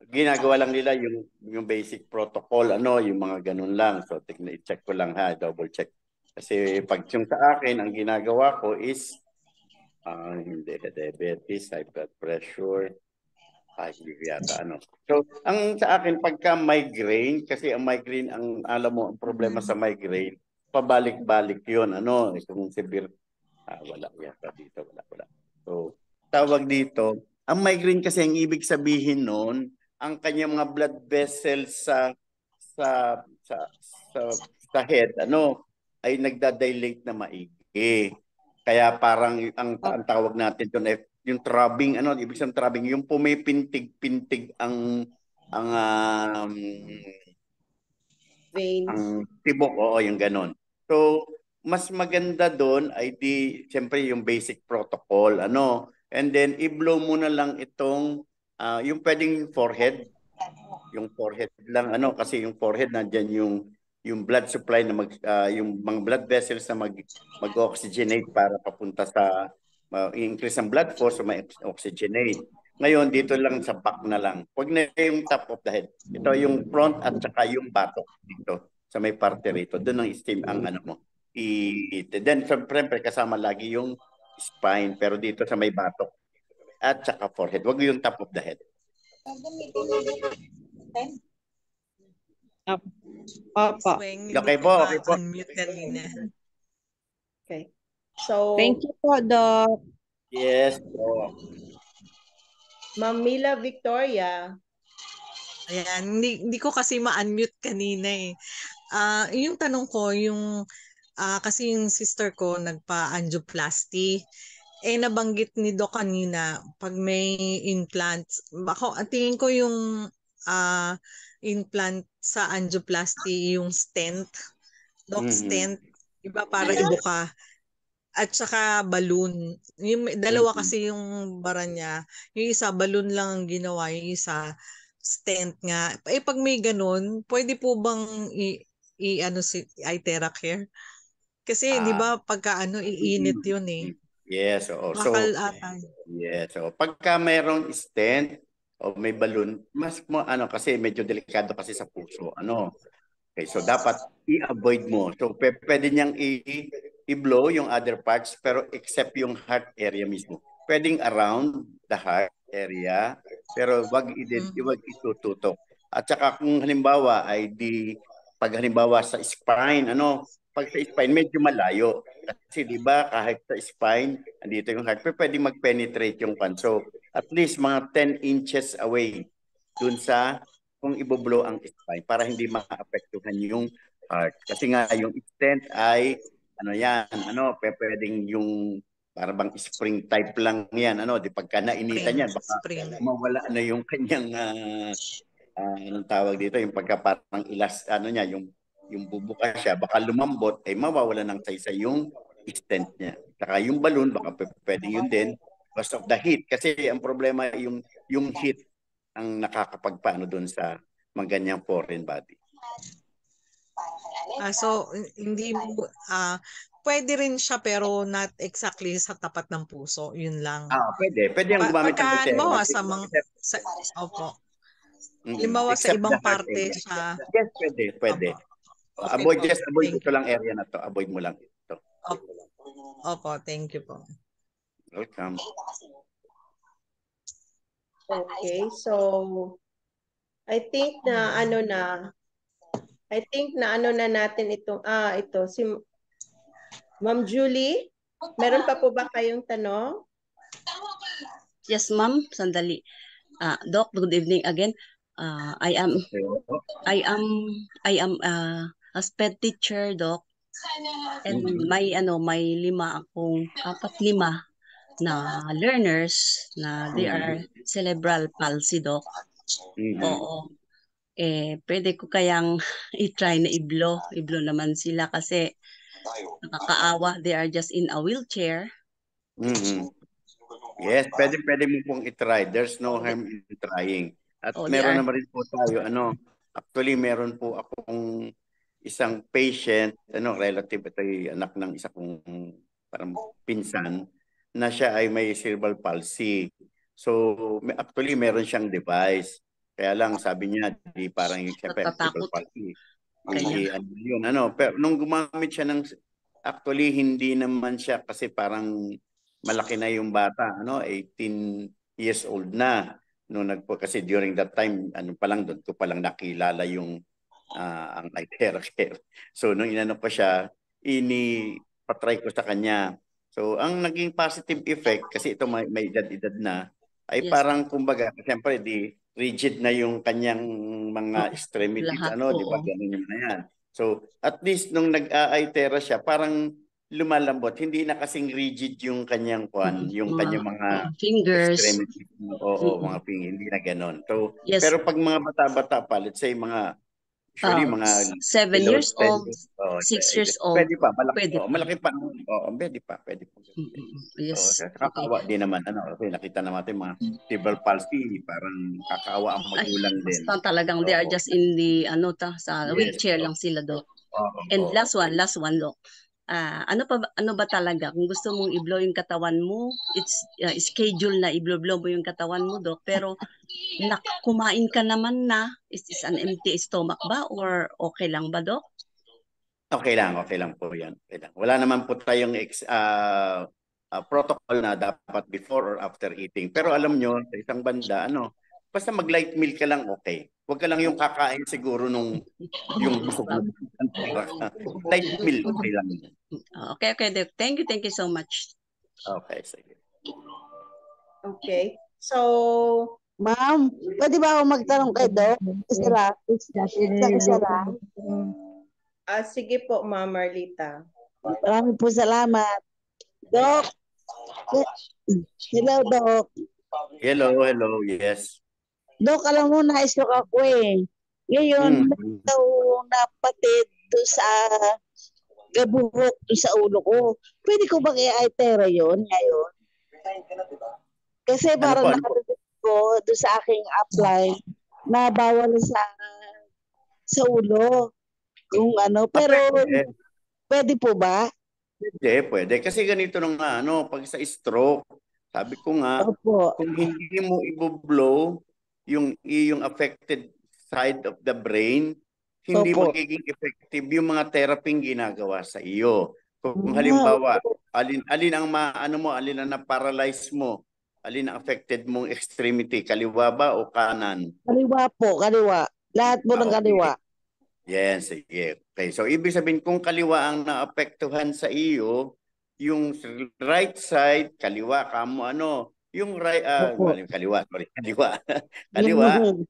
ginagawa lang nila yung basic protocol, yung mga ganun lang. So i-check ko lang double check. Kasi pag yung sa akin, ang ginagawa ko is hindi diabetes, high blood pressure, hindi yata So ang sa akin pagka migraine, kasi ang migraine, ang alam mo, ang problema sa migraine, pabalik-balik 'yon, kung severe, wala yata dito, wala. So tawag dito, ang migraine kasi ang ibig sabihin noon, ang kanyang mga blood vessels sa head ay nagda-dilate na maigi. Kaya parang ang tawag natin doon ay yung throbbing, ibig sabihin throbbing, yung pumipintig-pintig ang veins, ang tibok, yung ganon. So mas maganda doon ay siyempre yung basic protocol, and then i-blow mo na lang itong yung pwedeng forehead, yung forehead lang, kasi yung forehead nandiyan yung blood supply na yung mga blood vessels na mag-oxygenate para papunta sa increase ang blood flow, so ma-oxygenate. Ngayon dito lang sa back na lang. Huwag na yung top of the head. Ito yung front at saka yung batok dito sa may parte rito. Doon ang steam ang mo. Then syempre kasama lagi yung spine, pero dito sa may batok at saka forehead. Huwag yung top of the head. Okay po. Unmute kanina. Okay. So, thank you po, Doc. Yes po. Ma'am Mila Victoria. Ayan, hindi ko kasi ma-unmute kanina eh. Yung tanong ko, kasi yung sister ko nagpa-angioplasty. Nabanggit ni Doc kanina, pag may implants, tingin ko yung implant sa angioplasty, yung stent, Doc, stent, iba para ibuka. At saka balloon. Yung dalawa kasi yung bara niya. Yung isa, balloon lang ang ginawa. Yung isa, stent nga. Pag may ganun, pwede po bang i-Itera-Care? Kasi di ba pagka iinit yun eh. Yes, oo. Bakal ata. Yes, so pagka mayroong stent o may balloon, mas kasi medyo delikado kasi sa puso. Okay, so dapat i-avoid mo. So pwede niyang i-blow yung other parts, pero except yung heart area mismo. Pwedeng around the heart area, pero wag itututok. At saka kung halimbawa ay pag halimbawa sa spine, pag sa spine medyo malayo. Kasi di ba kahit sa spine, andito yung heart, pero pwedeng mag-penetrate yung pan. So at least mga 10 inches away dun sa kung iboblow ang spine para hindi ma-apektuhan yung heart. Kasi nga yung stent ay pwedeng yung para bang spring type lang yan, di pagka nainitan yan, baka mawala na yung kanyang anong tawag dito, yung pagka parang yung bubuka siya, baka lumambot, mawawala ng saysay yung stent niya. Saka yung balloon, baka pwedeng yun din because of the heat. Kasi ang problema yung heat ang nakakapagpaano doon sa mga ganyang foreign body. So hindi pwede rin siya pero not exactly sa tapat ng puso, yun lang. Pwede ang gumamit ng halimbawa opo. Halimbawa sa ibang parte siya. Yes, pwede. Avoid ito lang area na to. Avoid mo lang ito. Opo, thank you po. Welcome. Okay, so I think na natin itong ito si Ma'am Julie, meron pa po ba kayong tanong? Yes, ma'am, sandali. Doc, good evening again. I am a SPED teacher, Doc. And may 4-5 na learners na they are cerebral palsy, Doc. Oo. Pwede ko kayang i-try na i-blow. I-blow naman sila kasi nakakaawa. They are just in a wheelchair. Mhm. Yes, pwede mo pong i-try. There's no harm in trying. At They meron are, naman rin po tayo, actually meron po akong isang patient, relative, ito ay anak ng isa kong parang pinsan, na siya ay may cerebral palsy. So, actually meron siyang device. Kaya lang sabi niya, di parang siyempre cerebral natatakot. palsy. Kaya, Yun, pero nung gumamit siya actually hindi naman siya kasi parang malaki na yung bata, 18 years old na. Kasi during that time, doon ko palang nakilala yung ang ITERA care. So nung inano pa siya, patry ko sa kanya. So ang naging positive effect, kasi ito may edad-edad na, ay yes, parang kumbaga, siyempre rigid na yung kanyang mga extremities, lahat, di ba? oo. Ganun yung mga yan. So at least nung nag-ITERA siya, parang lumalambot, hindi na kasing rigid yung kanyang yung kanyang mga fingers. extremities. Oo, mga hindi na ganon. So, Yes. pero pag mga bata-bata pa, let's say usually mga 7 below years 10, old, 6 years old. pwede pa, malaki, Pwede pa. malaki pa. Oo, pwede pa. Yes. Kakaawa din naman, kasi nakita natin mga cerebral palsy, parang kakaawa ang magulang din. Basta talagang they are just in the, sa Yes, wheelchair lang sila, Doc. And last one, Doc. Ano ba talaga kung gusto mong i-blow yung katawan mo, it's schedule na i-blow mo yung katawan mo, Doc, pero kumain ka naman na, is this an empty stomach ba or okay lang ba, Doc? Okay lang po yan. Okay lang. Wala naman po tayong protocol na dapat before or after eating. Pero alam nyo, sa isang banda, basta mag-light meal ka lang, okay. Huwag ka lang yung kakain siguro yung busog mo. Light meal, okay lang. Okay, Doc. Thank you so much. Okay, sige. Okay. So, Ma'am, pwede ba ako magtanong kay Doc? Isa lang. sige po, Ma'am Marlita. Maraming po salamat. Doc. Hello, Doc. Hello, yes. Doc, alam mo, na-stroke ako eh. Ngayon, daw napatid doon sa gabuhok doon sa ulo ko. Pwede ko bang i-itera yun ngayon? Kasi parang nakarinig ko doon sa aking upline na bawal sa ulo. Kung pero pwede po ba? Pwede. Kasi ganito nung pag sa stroke, sabi ko nga, kung hindi mo i-blow yung affected side of the brain, hindi magiging effective yung mga therapy ginagawa sa iyo. Kung halimbawa, alin ang alin ang na-paralyze mo, alin ang affected mong extremity, kaliwa ba o kanan? Kaliwa po, kaliwa. Lahat po ng kaliwa. Yes, sige. Okay, so ibig sabihin kung kaliwa ang naapektuhan sa iyo, yung right side, kaliwa kamo yung kaliwa,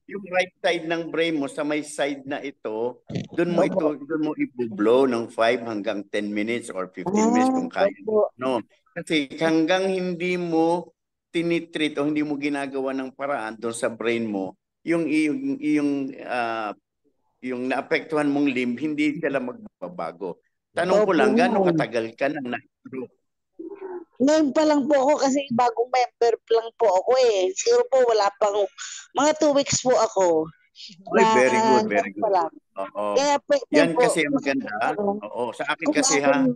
yung right side ng brain mo sa may side na ito, doon mo i-blow ng 5 hanggang 10 minutes or 15 minutes kung kaya. Kasi hanggang hindi mo tinitreat o hindi mo ginagawa ng paraan doon sa brain mo, yung naapektuhan mong limb, hindi sila magbabago. Tanong ko lang, gaano katagal ka na na-stroke? Ngayon pa lang po ako kasi bagong member lang po ako eh. Siguro po wala pang mga 2 weeks po ako. Very good. Oo. Kaya yan po, kasi maganda. Oo. Sa akin kasi sa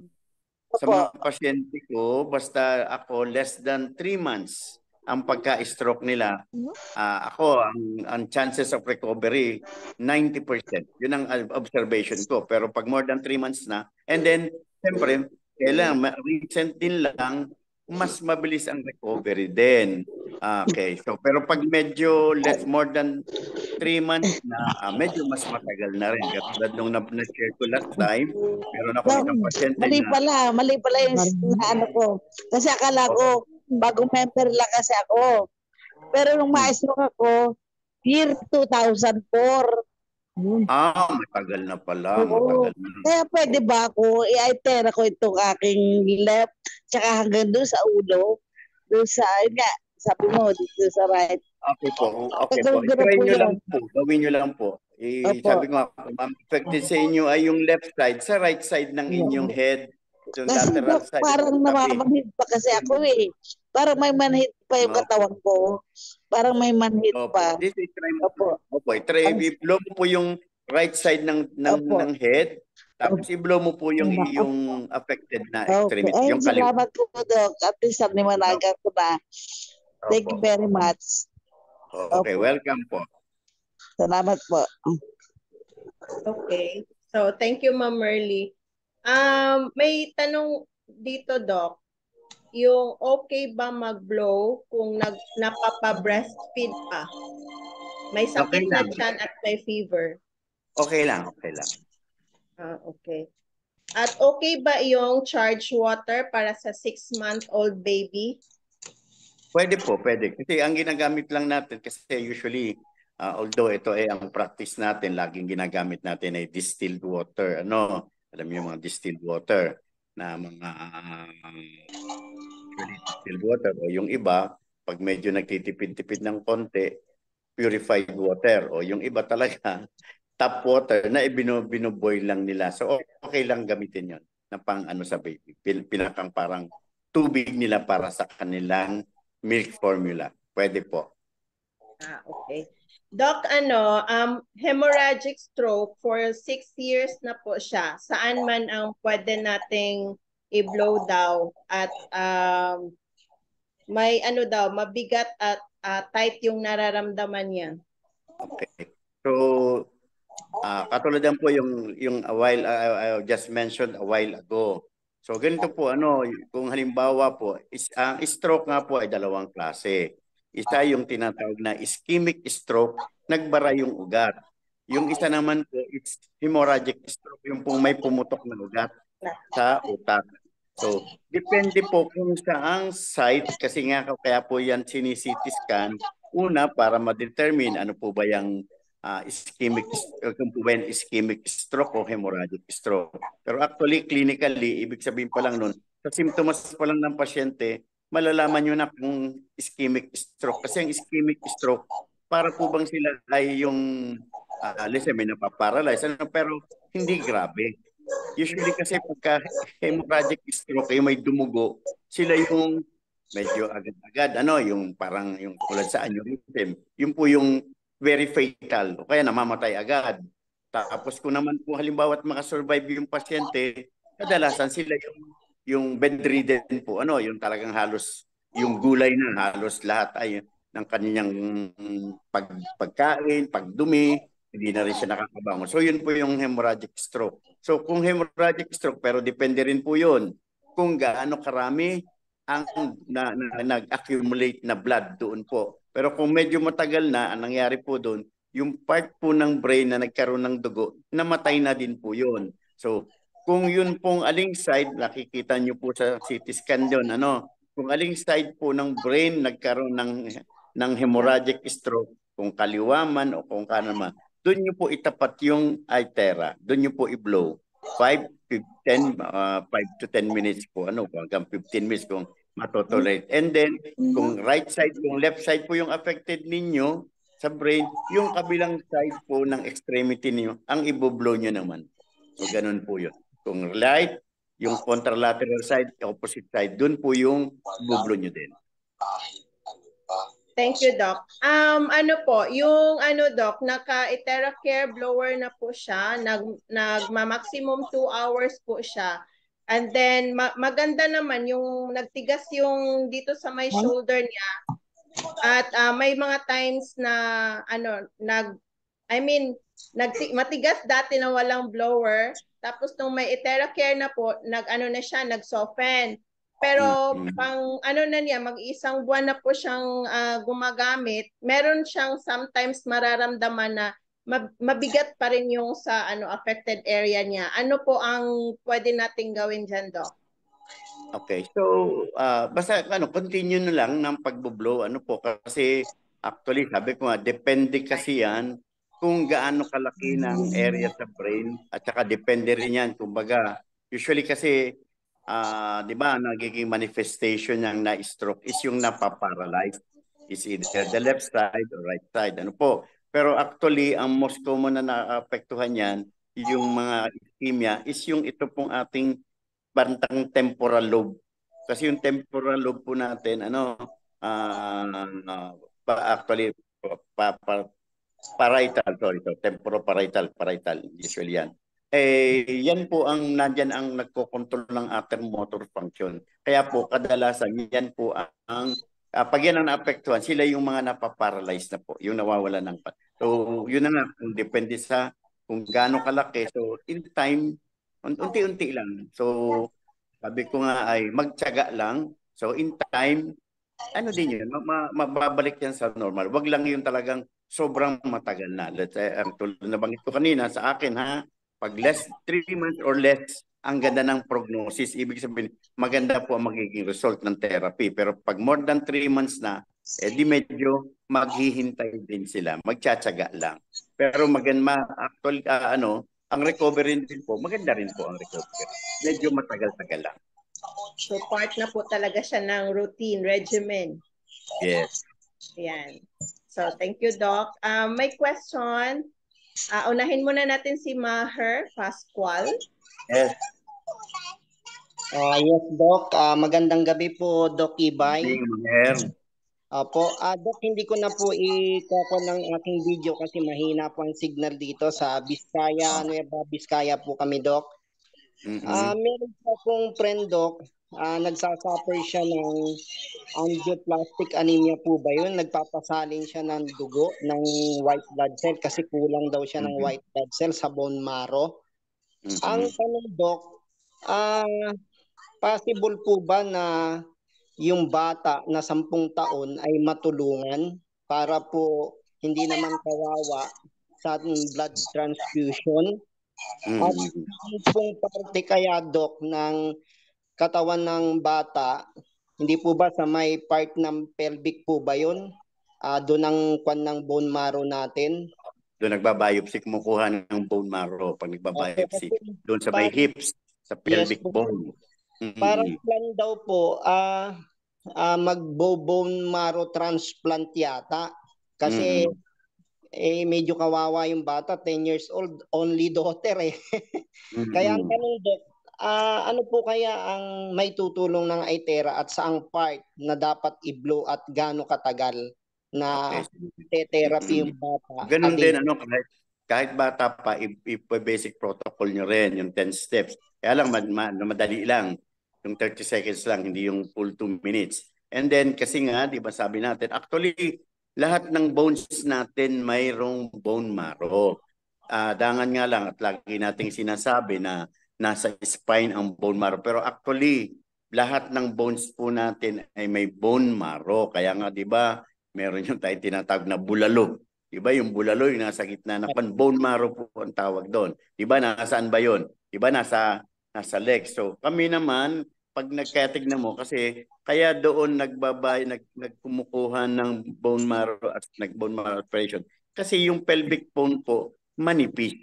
mga pasyente ko, basta ako less than 3 months ang pagka-stroke nila, ako, ang chances of recovery, 90%. Yun ang observation ko. Pero pag more than 3 months na, and then, siyempre, recent din lang, mas mabilis ang recovery din. Okay. So, pero pag medyo more than 3 months na, medyo mas matagal na rin. Katulad nung na-share ko last time, meron ako isang pasyente mali pala yung ko. Kasi akala ko, bagong member lang kasi ako. Pero nung maestro ako, year 2004. Matagal na pala. Matagal na. Kaya pwede ba ako, i-itera ko itong aking left, tsaka hanggang doon sa ulo, doon sa, sabi mo, dito sa right. Okay po. Gawin nyo lang po. Sabi ko nga, ma'am, affected sa inyo ay yung left side, sa right side ng inyong head, yung Kasi lateral Dok, side. parang namamanhid pa kasi ako eh. Parang may manhid pa yung katawan ko. Parang may manhid pa. This is Opo. i-blow mo po yung right side ng head, tapos i-blow mo po yung affected na extremity, Okay. yung kaliwa. Salamat po, Dok. At least liwanagan ko na. Thank you very much. Okay, welcome po. Salamat po. Okay. So, thank you, Ma'am Merly. May tanong dito, Doc. Yung okay ba mag-blow kung napapa-breastfeed pa? May sakit na tiyan at may fever. Okay lang, okay lang. Okay. At okay ba yung charged water para sa 6-month-old baby? Pwede po, pwede. Kasi ang ginagamit lang natin, kasi usually, although ito ay ang practice natin, laging ginagamit natin ay distilled water. Alam niyo mga distilled water na mga distilled water o yung iba, pag medyo nagtitipid-tipid ng konti, purified water o yung iba talaga, tap water na binoboil lang nila. So okay lang gamitin yon na pang sa baby. Pinakang parang tubig nila para sa kanilang milk formula. Pwede po. Okay. Doc, hemorrhagic stroke for 6 years na po siya. Saan man ang pwede nating i-blow daw at may mabigat at tight yung nararamdaman niya. Okay. So, katulad yan po yung a while, I just mentioned a while ago. So, ganito po, kung halimbawa po, ang stroke nga po ay dalawang klase. Isa yung tinatawag na ischemic stroke, nagbara yung ugat. Yung isa naman po, it's hemorrhagic stroke, yung pong may pumutok na ugat sa utak. So, depende po kung saang site, kasi nga kaya po yan CT scan, una para ma-determine ano po ba yung ischemic stroke o hemorrhagic stroke. Pero actually, clinically, ibig sabihin pa lang nun, sa symptoms pa lang ng pasyente, malalaman nyo na kung ischemic stroke. Kasi ang ischemic stroke, para po bang sila ay yung, let's say, may napaparalyze, pero hindi grabe. Usually kasi pagka hemorrhagic stroke, yung may dumugo, sila yung medyo agad-agad, yung parang yung tulad sa aneurysm, yung po yung very fatal, o kaya namamatay agad. Tapos kung naman po halimbawa at makasurvive yung pasyente, kadalasan sila yung bedridden po, yung talagang halos, yung gulay na halos lahat ay ng kanyang pagkain, pagdumi, hindi na rin siya nakakabangon. So yun po yung hemorrhagic stroke. So kung hemorrhagic stroke, pero depende rin po yun kung gaano karami ang nag-accumulate na blood doon po. Pero kung medyo matagal na, ang nangyari po doon, yung part po ng brain na nagkaroon ng dugo, namatay na din po yun. So kung yun pong aling side, nakikita nyo po sa CT scan doon, kung aling side po ng brain nagkaroon ng hemorrhagic stroke, kung kaliwa man o kung kanan man, doon nyo po itapat yung Itera, doon nyo po i-blow. 5 to 10 minutes po, hanggang 15 minutes kung matotolerate. And then, kung right side, kung left side po yung affected ninyo sa brain, yung kabilang side po ng extremity niyo ang i-blow nyo naman. So, ganun po yun. Kung right, yung contralateral side, opposite side, dun po yung i-blow nyo din. Thank you, Doc. Doc, naka-Itera-Care blower na po siya. Nagma-maximum 2 hours po siya. And then, maganda naman yung nagtigas yung dito sa may shoulder niya. At may mga times na, matigas dati na walang blower. Tapos nung may Itera-Care na po, nag-soften. Pero mag-isang buwan na po siyang gumagamit, meron siyang sometimes mararamdaman na mabigat pa rin yung sa affected area niya. Ano po ang pwede nating gawin dyan, Doc? Okay, so basta continue na lang ng pagbo-blow kasi actually sabi ko nga depende kasi yan kung gaano kalaki ng area sa brain at saka depende rin yan kumbaga usually kasi di ba, nagiging manifestation ng na-stroke is yung napaparalyze. Is either the left side or right side. Pero actually, ang most common na naapektuhan yan, yung mga ischemia, is yung ito pong ating bantang temporal lobe. Kasi yung temporal lobe po natin, actually, parietal, sorry, parietal, usually yan. Yan po ang nandyan ang nagkokontrol ng ating motor function. Kaya po, kadalasan, yan po ang pag yan ang naapektuhan, sila yung mga napaparalyze na po, yung nawawala ng So, yun na nga, kung depende sa kung gaano kalaki. So, in time, unti-unti lang. So, sabi ko nga ay magtiyaga lang. So, in time, ano din yun, mababalik yan sa normal. Wag lang yung talagang sobrang matagal na. Let's say, tulad na banggit ko kanina sa akin, pag 3 months or less, ang ganda ng prognosis. Ibig sabihin, maganda po ang magiging result ng therapy. Pero pag more than 3 months na, di medyo maghihintay din sila. Magtsatsaga lang. Pero actually, ang recovery din po, maganda rin po ang recovery. Medyo matagal-tagal lang. So part na po talaga siya ng routine, regimen. Yes. Yan. So thank you, Doc. May question. Unahin muna natin si Maher Pascual. Yes. Yes, Doc. Magandang gabi po, Doc Ibay. Opo, Doc, hindi ko na po i-coco ng aking video kasi mahina po ang signal dito sa Biskaya, Nueva Biskaya po kami, Doc. Meron po akong friend, Doc. Nagsasuffer siya ng angioplastic anemia po ba yun? Nagpapasalin siya ng dugo, ng white blood cell kasi kulang daw siya ng white blood cell sa bone marrow. Ang tanong, Doc, possible po ba na yung bata na 10 taon ay matulungan para po hindi naman kawawa sa blood transfusion? At yung pong parte kaya, Doc, ng katawan ng bata, hindi po ba sa may part ng pelvic po ba yun? Doon ang kwan ng bone marrow natin? Doon nagbabiopsy, kumukuha ng bone marrow pag nagbabiopsy. Doon sa may hips, sa pelvic bone. Parang plan daw po, mag-bone marrow transplant yata. Kasi medyo kawawa yung bata, 10 years old, only daughter eh. Kaya ang tanong, Doc, ano po kaya ang may tutulong ng Itera at saang part na dapat i-blow at gaano katagal na therapy yung bata? Ganun din, kahit bata pa, basic protocol nyo rin, yung 10 steps. Kaya lang, madali lang. Yung 30 seconds lang, hindi yung full 2 minutes. And then, kasi nga, di ba sabi natin, actually, lahat ng bones natin mayroong bone marrow. Dangan nga lang at lagi nating sinasabi na nasa spine ang bone marrow. Pero actually, lahat ng bones po natin ay may bone marrow. Kaya nga, di ba, meron yung tayong tinatawag na bulalo. Di ba, yung bulalo yung nasa gitna na bone marrow po ang tawag doon. Di ba, nasaan ba yun? Di ba, nasa legs. So, kami naman, pag nagkatignan mo, kasi kaya doon nagkumukuha ng bone marrow at nag-bone marrow aspiration. Kasi yung pelvic bone po, manipis.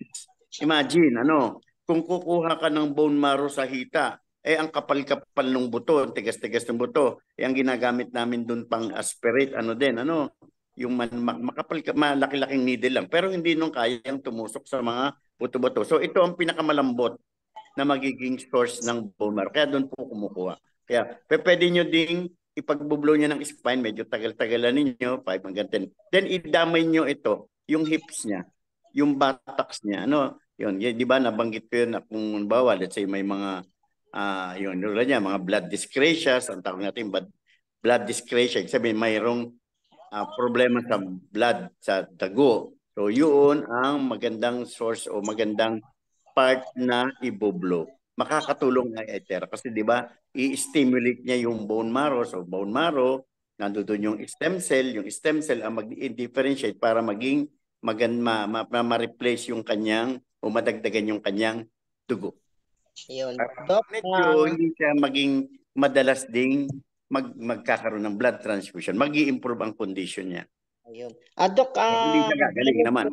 Imagine, kung kukuha ka ng bone marrow sa hita, ang kapal-kapal ng buto, ang tigas-tigas ng buto, ang ginagamit namin doon pang aspirate, yung malaki-laking needle lang. Pero hindi nung kayang tumusok sa mga buto-buto. So ito ang pinakamalambot na magiging source ng bone marrow. Kaya doon po kumukuha. Kaya pwede nyo ding ipag-blow nyo ng spine, medyo tagal-tagalan ninyo, 5 hanggang 10. Then idamay nyo ito, yung hips niya, yung buttocks niya. Yun, di ba nabanggit ko yun na kung bawa, let's say may mga mga blood dyscrasias, ang tawag natin blood dyscrasia, sabihin mayroong problema sa blood, sa dago. So yun ang magandang source o magandang part na ibublow. Makakatulong na Itera kasi di ba i-stimulate niya yung bone marrow. So bone marrow, nandoon yung stem cell ang mag-differentiate para maging ma-replace yung kanyang o madagdagan yung kanyang dugo. Yun. Medyo hindi siya maging madalas ding magkakaroon ng blood transfusion. Mag-i-improve ang condition niya. Ayun. Doc, hindi siya gagaling naman.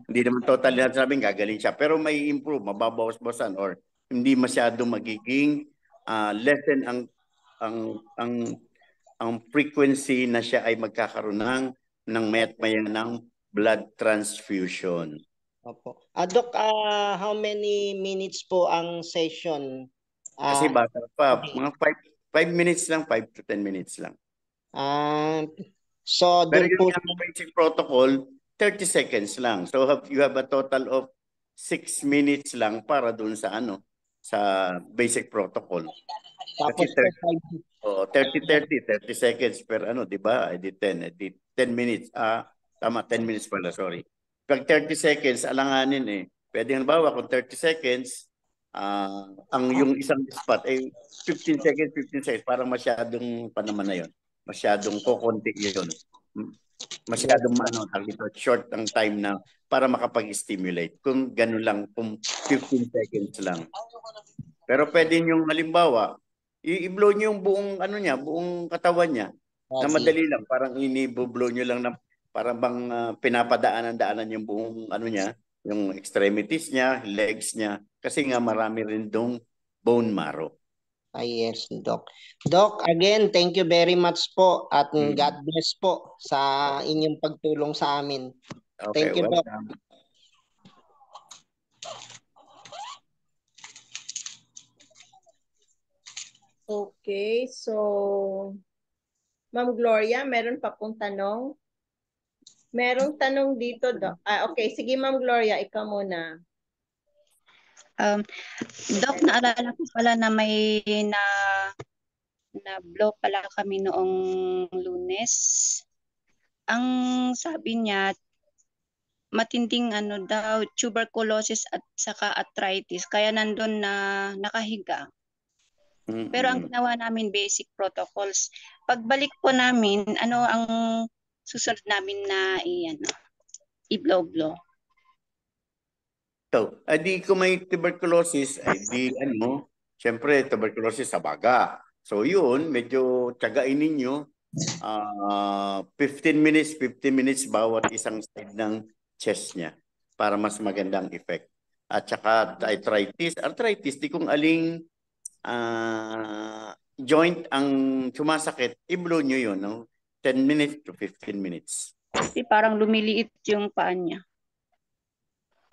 Hindi naman totally sabing gagaling siya. Pero may improve, mababawas-bawasan or hindi masyado magiging lessen ang frequency na siya ay magkakaroon ng mayat-maya ng blood transfusion. Opo. Doc, how many minutes po ang session? Kasi bata pa, mga 5 minutes lang, 5 to 10 minutes lang. So, Pero doon po yung basic protocol, 30 seconds lang. So you have a total of 6 minutes lang para doon sa sa basic protocol. Tapos Kasi 30 seconds per di ba? I did 10 minutes. Tama, 10 minutes pala, sorry. Pag 30 seconds, alanganin eh. Pwede halimbawa kung 30 seconds, ang yung isang spot ay 15 seconds, parang masyadong naman na yun. Masyadong kukunti yun. Masyadong short ang time na para makapag-stimulate. Kung ganun lang, kung 15 seconds lang. Pero pwede yung halimbawa, i-blow nyo yung buong buong katawan niya na madali lang. Parang ini-blow nyo lang na parang bang pinapadaanan-daanan yung buong niya, yung extremities niya, legs niya. Kasi nga marami rin dong bone marrow. Yes, Doc. Doc, again, thank you very much po at God bless po sa inyong pagtulong sa amin. Okay, thank you, Doc. Okay, so Ma'am Gloria, meron pa pong tanong? Merong tanong dito, Doc. Okay, sige Ma'am Gloria, ikaw muna. Doc, naalala ko pala na may na-blow pala kami noong Lunes. Ang sabi niya, matinding daw, tuberculosis at saka arthritis. Kaya nandun na nakahiga. Pero ang ginawa namin basic protocols. Pagbalik po namin, ano ang susunod namin na i-blow-blow? So, di ko may tuberculosis, syempre tuberculosis sa baga. So yun, medyo tiyagain ninyo. 15 minutes bawat isang side ng chest niya para mas magandang effect. At saka arthritis, di kung aling joint ang sumasakit, i-blow nyo yun, 10 minutes to 15 minutes. Kasi parang lumiliit yung paan niya.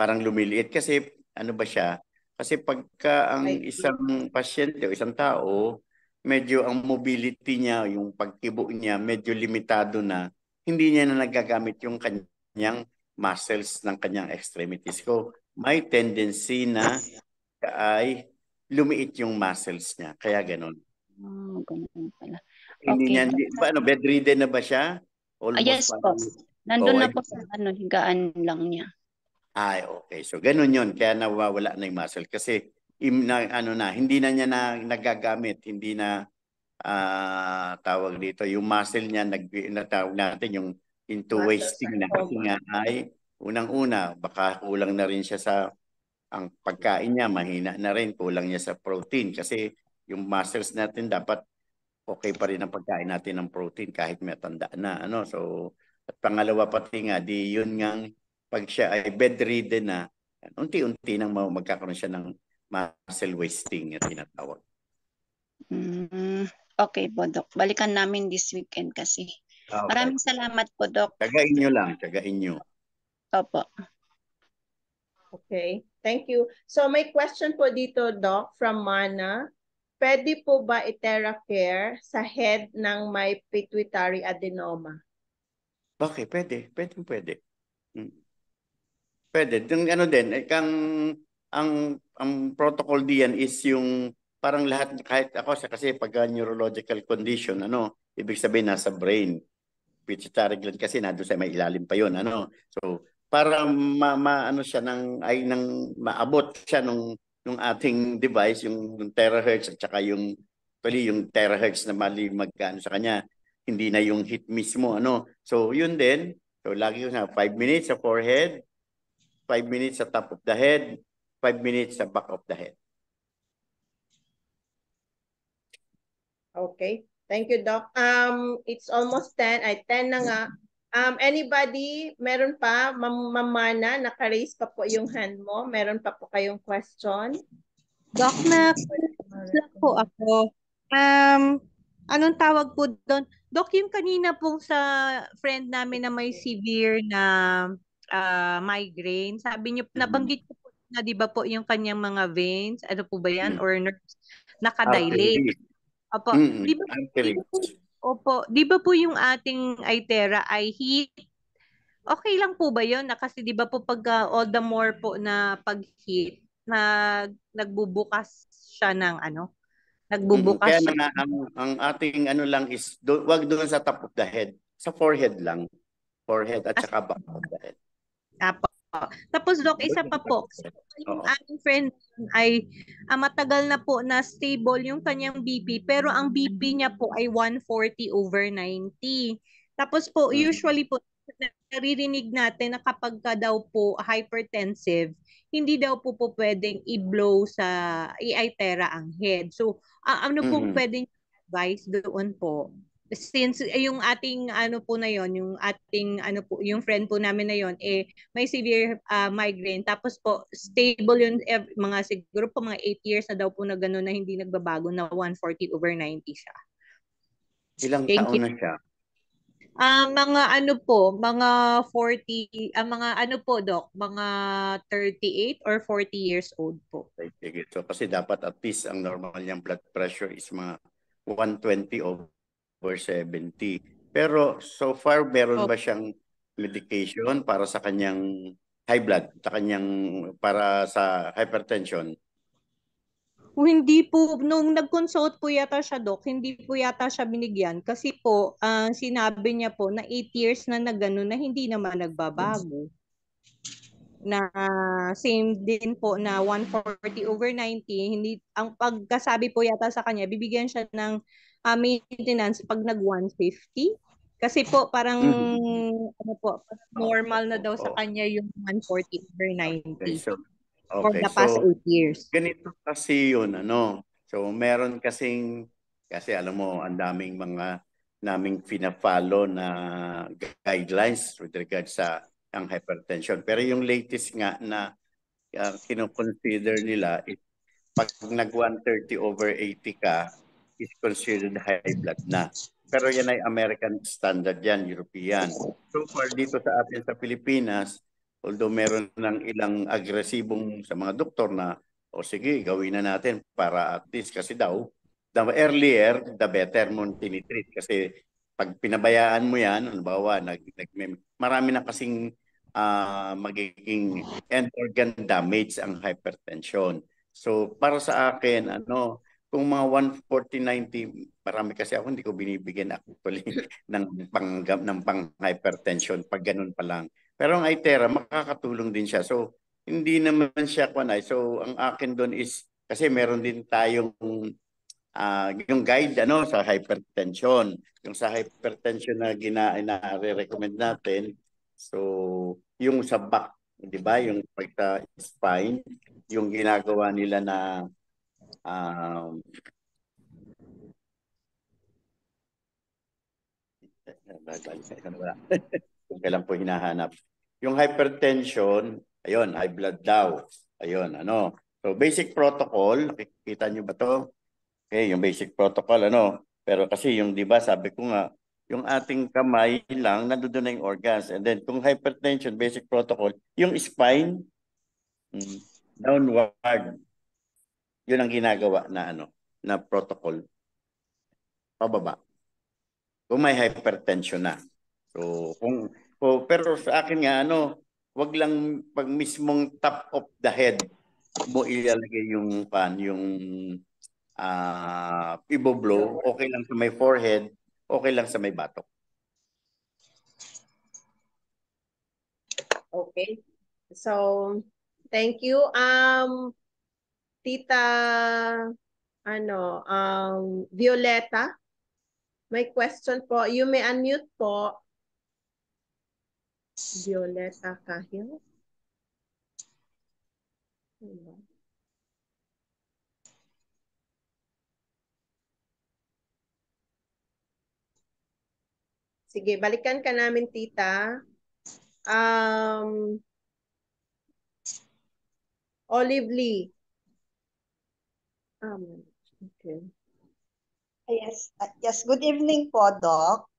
Parang lumiliit kasi ba siya? Kasi pagka ang isang pasyente o isang tao, medyo ang mobility niya, yung pagkibo niya, medyo limitado na, hindi niya na nagagamit yung kanyang muscles ng kanyang extremities ko. May tendency na ay lumiit yung muscles niya. Kaya ganun. Ganun pala. Okay. Bedridden na ba siya? Yes po. Nandun na po sa higaan lang niya. Okay. So ganun yun. Kaya nawawala na yung muscle. Kasi hindi na niya nagagamit. Hindi na tawag dito. Yung muscle niya, natawag natin yung into wasting na. Kasi nga ay unang-una, baka kulang na rin siya sa ang pagkain niya, mahina na rin, kulang niya sa protein kasi yung muscles natin dapat okay pa rin ang pagkain natin ng protein kahit may tanda na. So, at pangalawa pati nga, di yun nga, pag siya ay bedridden na, unti-unti nang magkakaroon siya ng muscle wasting at tinatawag. Okay po, Doc. Balikan namin this weekend kasi. Okay. Maraming salamat po, Doc. Tagain nyo lang, tagain nyo. Opo. Okay, thank you. So may question po dito, Doc, from Mana. Pwede po ba i-TheraCare sa head ng may pituitary adenoma? Okay, pwede. Pwede. Yung din, ang protocol diyan is yung parang lahat, kahit ako kasi pag neurological condition, ibig sabihin nasa brain. Pituitary gland kasi nandun sa may ilalim pa yun, So, para siya maabot siya nung ating device, yung terahertz at saka yung terahertz na mali sa kanya, hindi na yung hit mismo, So, yun din. So, lagi ko 5 minutes sa forehead, 5 minutes sa top of the head, 5 minutes sa back of the head. Okay. Thank you, Doc. It's almost 10. 10 na nga. Anybody, meron pa? Mamana, naka-raise pa po yung hand mo. Meron pa po kayong question? Doc, na po ako. Anong tawag po doon? Doc, yung kanina po sa friend namin na may severe na migraine, sabi niyo, nabanggit ko po na di ba po yung kanyang mga veins, ano po ba yan, or nerves, nakadilate. Artery. Opo, di ba, Artery. opo, di ba po yung ating itera ay heat? Okay lang po ba yun? Na kasi di ba po pag all the more po na pag-heat, nagbubukas siya ng ano? Nagbubukas Kaya siya. nga ang ating ano lang is wag doon sa top of the head, sa forehead lang. Forehead at saka back of the head. Apo. Tapos Doc, isa pa po. Yung ating friend ay matagal na po na stable yung kanyang BP, pero ang BP niya po ay 140/90. Tapos po, usually po, naririnig natin na kapag ka daw po hypertensive, hindi daw po pwedeng i-blow i-itera ang head. So, ano pong pwedeng advice doon po? Since yung ating ano po na yon, yung ating ano po, yung friend po namin na yon may severe migraine, tapos po stable yun mga siguro po mga 8 years na daw po na gano'n na hindi nagbabago na 140/90 siya. Ilang taon na siya? Mga ano po, mga 40, mga ano po Doc, mga 38 or 40 years old po. Sige. So kasi dapat at least ang normal niyang blood pressure is mga 120/70. Pero so far, meron ba siyang medication para sa kanyang high blood, para sa hypertension? Hindi po, nung nag-consult po yata siya, Doc, hindi po yata siya binigyan. Kasi po, sinabi niya po na 8 years na gano'n na hindi naman nagbabago. Na same din po na 140/90, hindi, ang pagkasabi po yata sa kanya, bibigyan siya ng maintenance pag nag 150. Kasi po parang ano po, normal na daw sa kanya yung 140/90 for the past 8 years. Ganito kasi yun, ano. So meron kasi alam mo, ang daming naming pina-follow na guidelines with regards sa ang hypertension. Pero yung latest nga na kino-consider nila is pag nag 130/80 ka, is considered high blood na. Pero yan ay American standard yan, European. So far dito sa atin sa Pilipinas, although meron ng ilang agresibong sa mga doktor na, o sige, gawin na natin para at least kasi daw, the earlier, the better mo tinitreat. Kasi pag pinabayaan mo yan, halimbawa, marami na kasing magiging end organ damage ang hypertension. So para sa akin, kung mga 140/90, marami kasi ako hindi ko binibigyan actually ng pang-hypertension pag ganun pa lang. Pero ang itera, makakatulong din siya. So hindi naman siya kunay. So ang akin doon is, kasi meron din tayong yung guide sa hypertension. Yung sa hypertension na recommend natin, so yung sa back, di ba? Yung pagka spine, yung ginagawa nila na kung kailan po hinahanap. Yung hypertension, ayun, high blood daw. Ayun, So basic protocol, kita nyo ba to? Okay, yung basic protocol, Pero kasi yung, di ba, sabi ko nga, yung ating kamay lang, nandoon na yung organs. And then, kung hypertension, basic protocol, yung spine, downward. Yun ang ginagawa na, na protocol. Pababa. Kung may hypertension na. So, pero sa akin nga, wag lang pag mismong top of the head mo ilalagay yung iboblow, okay lang sa may forehead, okay lang sa may batok. Okay. So, thank you. Tita, Violeta, may question po. You may unmute po. Violeta Kahil. Sige, balikan ka namin, tita. Olive Lee. Okay. Yes, yes. Good evening po, Doc.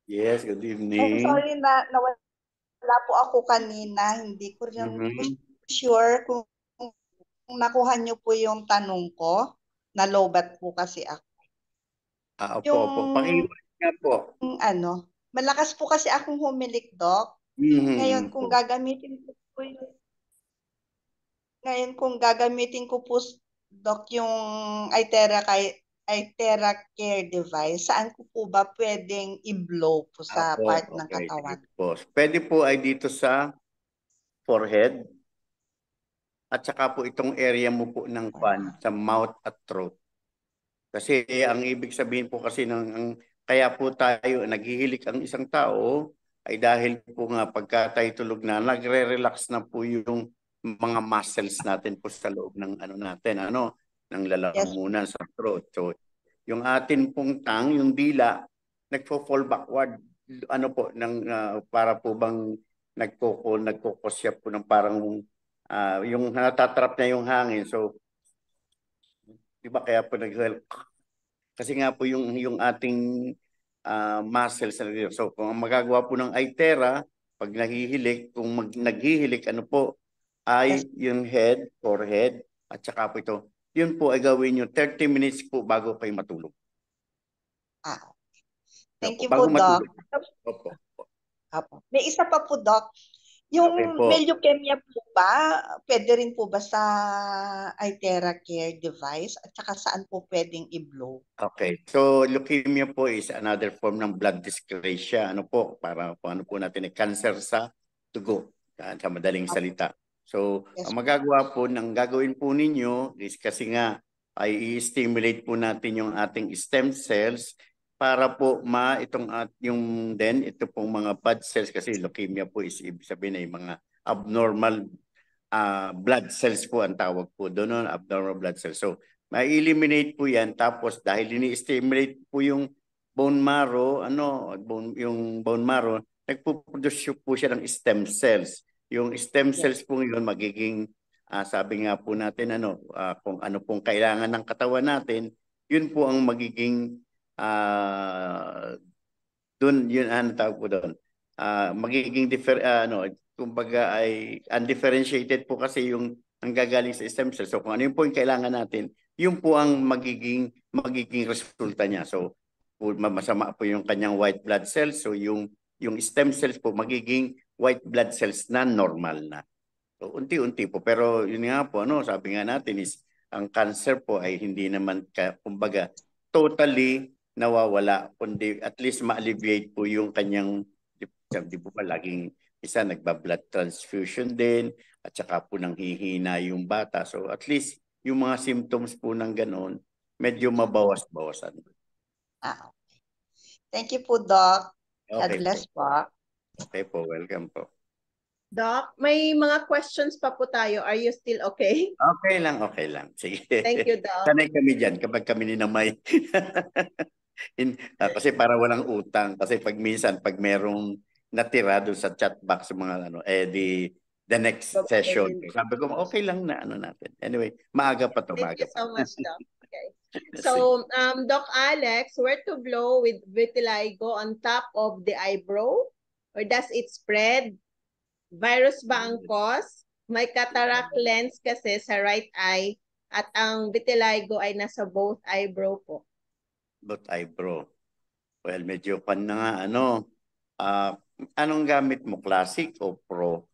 Yes, good I'm evening. sorry na nawala po ako kanina. Hindi ko rin po sure kung nakuha niyo po yung tanong ko. Nalobat po kasi ako. Opo. Pakiulit nga po. Malakas po kasi akong humilik, Doc. Ngayon kung gagamitin ko po Doc, yung iTera Care device, saan ko po ba pwedeng i-blow po sa part ng katawan? Pwede po ay dito sa forehead at saka po itong area mo po ng pan sa mouth at throat. Kasi ang ibig sabihin po kasi kaya po tayo naghihilik ang isang tao ay dahil po nga pagka tayo tulog na, nagre-relax na po yung mga muscles natin po sa loob ng ng lalamunan sa throat. So yung atin pong yung dila nagfo-fall backward para po bang nagkukosya po ng parang yung natatrap na yung hangin. So di ba kaya po kasi nga po yung ating muscles. So kung ang magagawa po ng iTera pag naghihilik, naghihilik ay yung head, forehead at saka po ito. Yun po ay gawin nyo 30 minutes po bago kayo matulog. Thank you po, Doc. May isa pa po, Doc. Yung may leukemia po ba, pwede rin po ba sa iTera Care device? At saka saan po pwedeng i-blow? Okay. So leukemia po is another form ng blood dyscrasia. Para ano po natin, cancer sa dugo. Sa madaling salita. So, ang gagawin po ninyo is kasi nga ay i-stimulate po natin yung ating stem cells para po ito pong mga bad cells kasi leukemia po is ibig sabihin ay mga abnormal blood cells po ang tawag po doon, abnormal blood cells. So, ma-eliminate po yan tapos dahil ini-stimulate po yung bone marrow, yung bone marrow, nagpo-produce po siya ng stem cells. Yung stem cells po yun magiging sabi nga po natin kung ano pong kailangan ng katawan natin, yun po ang magiging tawag po doon. Magiging kumbaga ay undifferentiated po kasi yung ang gagaling sa stem cells. So kung ano yung po yung kailangan natin, yun po ang magiging resulta niya. So masama po yung kanyang white blood cells. So yung stem cells po magiging white blood cells na normal na. So unti-unti po. Pero yun nga po, sabi nga natin is ang cancer po ay hindi naman kumbaga totally nawawala, kundi at least ma-alleviate po yung kanyang, di po ba laging isa nagba-blood transfusion din at saka po nang hihina yung bata. So at least yung mga symptoms po ng ganoon medyo mabawas-bawasan. Thank you po, Doc. Okay, God bless po. Okay po, welcome po. Doc, may mga questions pa po tayo. Are you still okay? Okay lang. Sige. Thank you, Doc. Sanay kami dyan kapag kami ninamay. Kasi para walang utang. Kasi pag merong natira doon sa chat box mga the next session. Sabi ko, okay lang na natin. Anyway, maaga pa to. Thank you so much, Doc. Okay. So, Doc Alex, where to blow with vitiligo on top of the eyebrow? Or does it spread? Virus ba ang cause? May cataract lens kasi sa right eye at ang vitiligo ay nasa both eyebrow po. Both eyebrow. Well, medyo pan na nga. Anong gamit mo? Classic o Pro?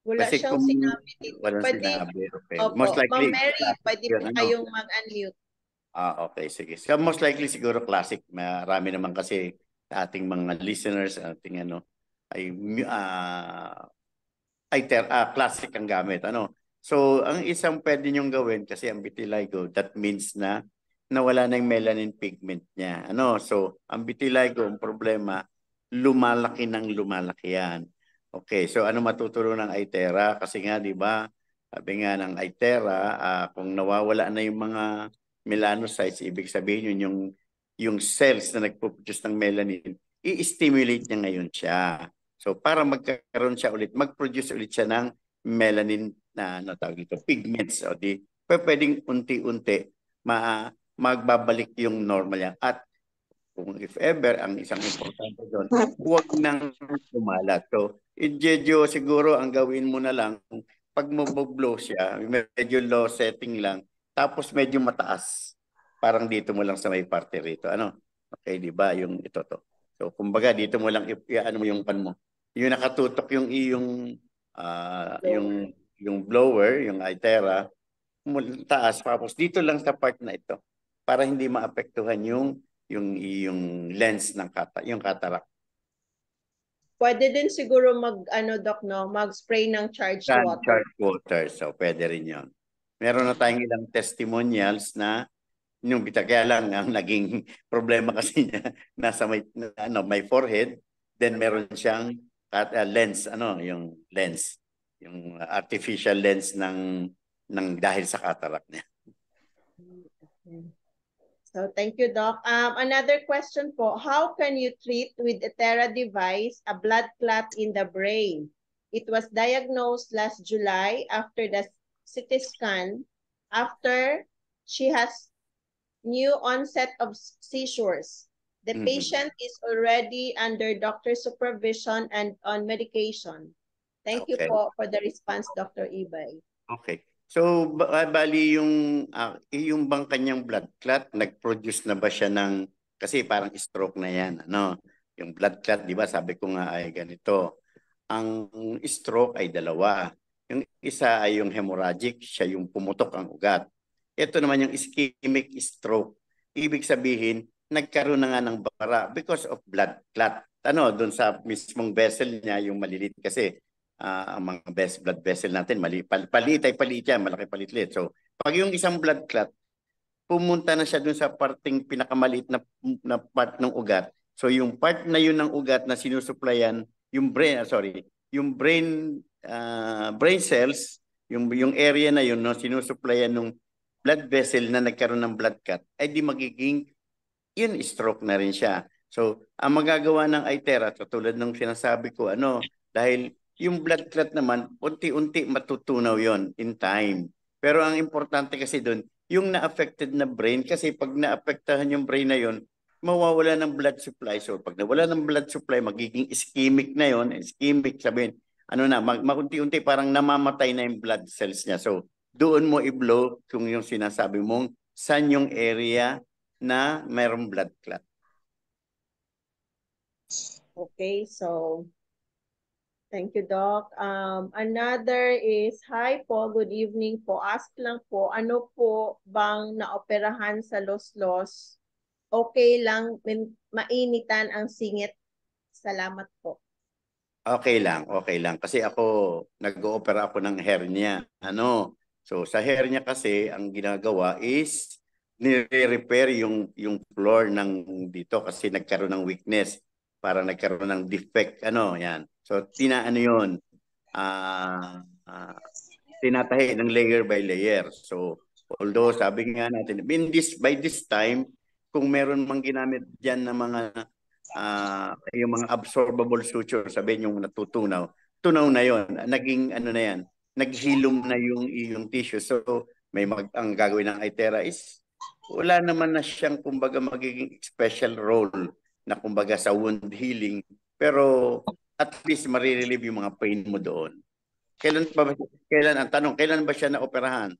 Wala kasi siyang sinabi dito. Walang sinabi. Okay. Most likely. Ma'am Mary, pwede po kayong mag-unmute. Okay, sige. So, most likely siguro classic. Marami naman kasi ating mga listeners, ating classic ang gamit. So, ang isang pwede nyong gawin kasi ang vitiligo, that means na nawala na yung melanin pigment niya. So, ang vitiligo, ang problema, lumalaki yan. Okay, so ano matutulong ng iTera? Kasi nga, di ba, sabi nga ng iTera, kung nawawala na yung mga melanocytes, ibig sabihin yun, yung cells na nagpo-produce ng melanin, i-stimulate niya ngayon siya. So para magkaroon siya ulit, mag-produce ulit siya ng melanin na tawag dito, pigments. O pwedeng unti-unti magbabalik yung normal yan. At kung if ever, ang isang importante doon, huwag nang kumalat. So, medyo siguro ang gawin mo na lang, pag mo-blow siya, medyo low setting lang, tapos medyo mataas. Parang dito mo lang sa may parte rito. Ano? Okay, di ba? Yung ito to. So, kumbaga, dito mo lang, ano mo yung pan mo. Yung nakatutok yung yung blower, yung Itera, taas, tapos dito lang sa part na ito para hindi maapektuhan yung lens ng yung cataract. Pwede din siguro Doc, no, mag-spray ng charged water. Charged water, so pwede rin 'yon. Meron na tayong ilang testimonials na yung kaya lang ang naging problema kasi niya nasa may forehead, then meron siyang lens, yung lens, yung artificial lens ng dahil sa cataract niya. So thank you, Doc. Another question po, how can you treat with Itera device a blood clot in the brain? It was diagnosed last July after the CT scan, after she has new onset of seizures. The patient is already under doctor supervision and on medication. Thank you po for the response, Dr. Ibay. Okay. So, bali yung bang kanyang blood clot, nag-produce na ba siya ng, kasi parang stroke na yan, ano? Yung blood clot, di ba, sabi ko nga ay ganito. Ang stroke ay dalawa. Yung isa ay yung hemorrhagic, siya yung pumutok ang ugat. Ito naman yung ischemic stroke. Ibig sabihin, nagkaroon na nga ng bara because of blood clot. Ano, doon sa mismong vessel niya, yung malilit kasi, ang mga blood vessel natin, paliit yan, malaki palitlit. So, pag yung isang blood clot, pumunta na siya dun sa parting pinakamaliit na part ng ugat. So, yung part na yun ng ugat na sinusuplayan, yung brain cells, yung area na yun, no, sinusuplayan ng blood vessel na nagkaroon ng blood clot, ay di magiging, yun, stroke na rin siya. So, ang magagawa ng Itera, tulad ng sinasabi ko, dahil yung blood clot naman, unti-unti matutunaw yon in time. Pero ang importante kasi doon, yung na-affected na brain, kasi pag na-affectahan yung brain na yon, mawawala ng blood supply. So pag nawala ng blood supply, magiging ischemic na yon. Ischemic, sabihin, magunti-unti parang namamatay na yung blood cells niya. So doon mo i-blow kung yung sinasabi mong saan yung area na mayroong blood clot. Okay, so thank you, Doc. Another is, hi po, good evening po. Ask lang po, ano po bang naoperahan sa los-los? Okay lang, mainitan ang singit. Salamat po. Okay lang. Kasi ako, nag-o-opera ako ng hernia. So sa hernia kasi, ang ginagawa is, nire-repair yung floor ng dito kasi nagkaroon ng weakness. Para nagkaroon ng defect, yan. So, yun, tinatahi ng layer by layer. So, although sabi nga natin, by this time, kung meron mang ginamit dyan na yung mga absorbable suture, sabihin yung natutunaw, tunaw na yun, naging na yan, naghilom na yung tissue. So, ang gagawin ng Itera is, wala naman na siyang, kumbaga, magiging special role na kumbaga sa wound healing, pero at least marirelieve yung mga pain mo doon. Ang tanong, kailan ba siya naoperahan?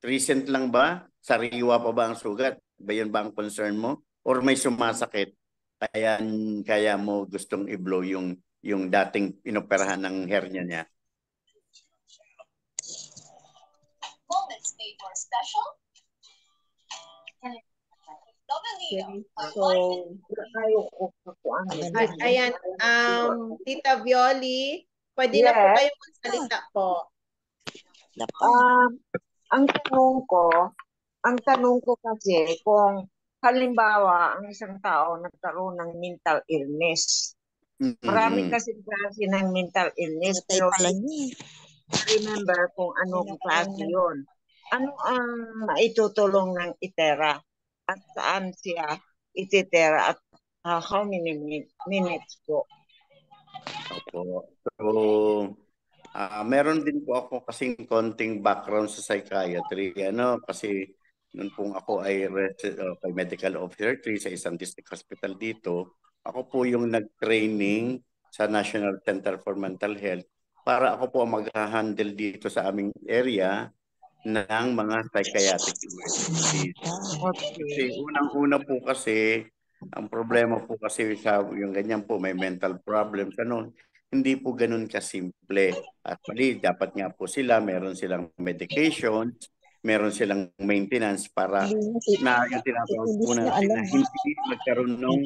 Recent lang ba? Sariwa pa ba ang sugat? Ba yun ba ang concern mo? Or may sumasakit? Kaya mo gustong i-blow yung dating inoperahan ng hernia niya? Moments made more special. Okay, so, ayan, Tita Violi, pwede na po kayo magsalita po. Ang tanong ko kasi, kung halimbawa, ang isang tao nagkaroon ng mental illness, marami kasi klase ng mental illness, pero remember kung anong klase yun. Ano ang maitutulong ng Itera? At saan siya ititera at how many minutes po? Opo. So, meron din po ako kasing konting background sa psychiatry. Kasi noon pong ako ay medical officer 3 sa isang district hospital dito, ako po yung nag-training sa National Center for Mental Health para ako po mag-handle dito sa aming area ng mga psychiatric emergencies. Kasi unang-una po kasi, ang problema po kasi sa yung ganyan po, may mental problems, hindi po ganun kasimple. At mali, dapat nga po sila, meron silang medication, meron silang maintenance para na yung tinatawag po natin na hindi magkaroon ng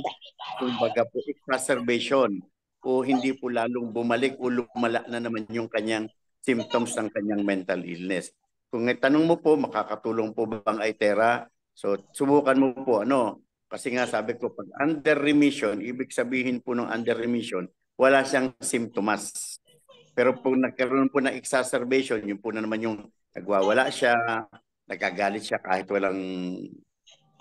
kumbaga po exacerbation o hindi po lalong bumalik o lumala na naman yung kanyang symptoms ng kanyang mental illness. Kung tanong mo po, makakatulong po ba ang ITERA? So, subukan mo po, kasi nga sabi ko, pag under remission, ibig sabihin po ng under remission, wala siyang symptoms. Pero kung nagkaroon po ng exacerbation, yun po na naman yung nagwawala siya, nagagalit siya kahit walang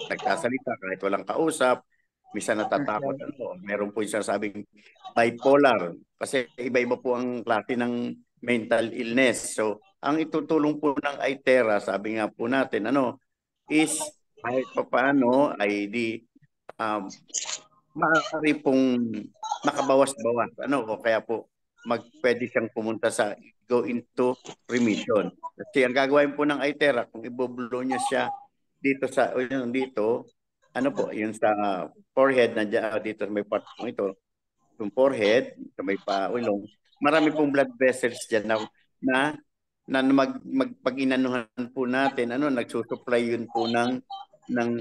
nagsasalita, kahit walang kausap, minsan natatakot. Meron po yung sasabing bipolar, kasi iba-iba po ang klase ng mental illness. So, ang itutulong po ng ITERA, sabi nga po natin, is kahit pa paano ay maaari pong makabawas-bawas. O kaya po, pwede siyang pumunta go into remission. Kasi ang gagawin po ng ITERA, kung ibublow niyo siya dito yun sa forehead, dito may part po ito, yung forehead, may paulong, marami pong blood vessels dyan na pag-inanuhan po natin, nagsusupply yun po ng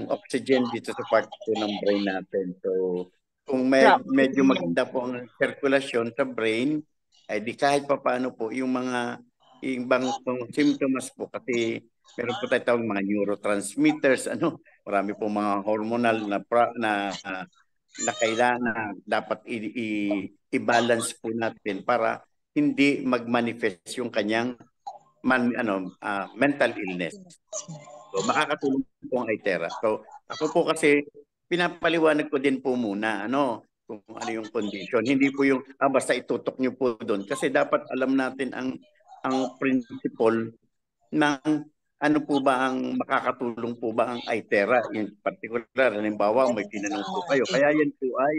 oxygen dito sa part po ng brain natin. So, kung medyo maganda po ang circulation sa brain, ay di kahit pa paano po yung mga ibang symptoms po, kasi meron po tayong mga neurotransmitters, marami po mga hormonal na kailangan dapat i-balance po natin para hindi mag-manifest yung kanyang mental illness. So, makakatulong po ang ITERA. So, ako po kasi pinapaliwanag ko din po muna kung ano yung condition. Hindi po yung basta itutok nyo po doon. Kasi dapat alam natin ang principle ng ano po ba ang makakatulong po ba ang ITERA. In particular, halimbawa may tinanong po kayo. Kaya yan po ay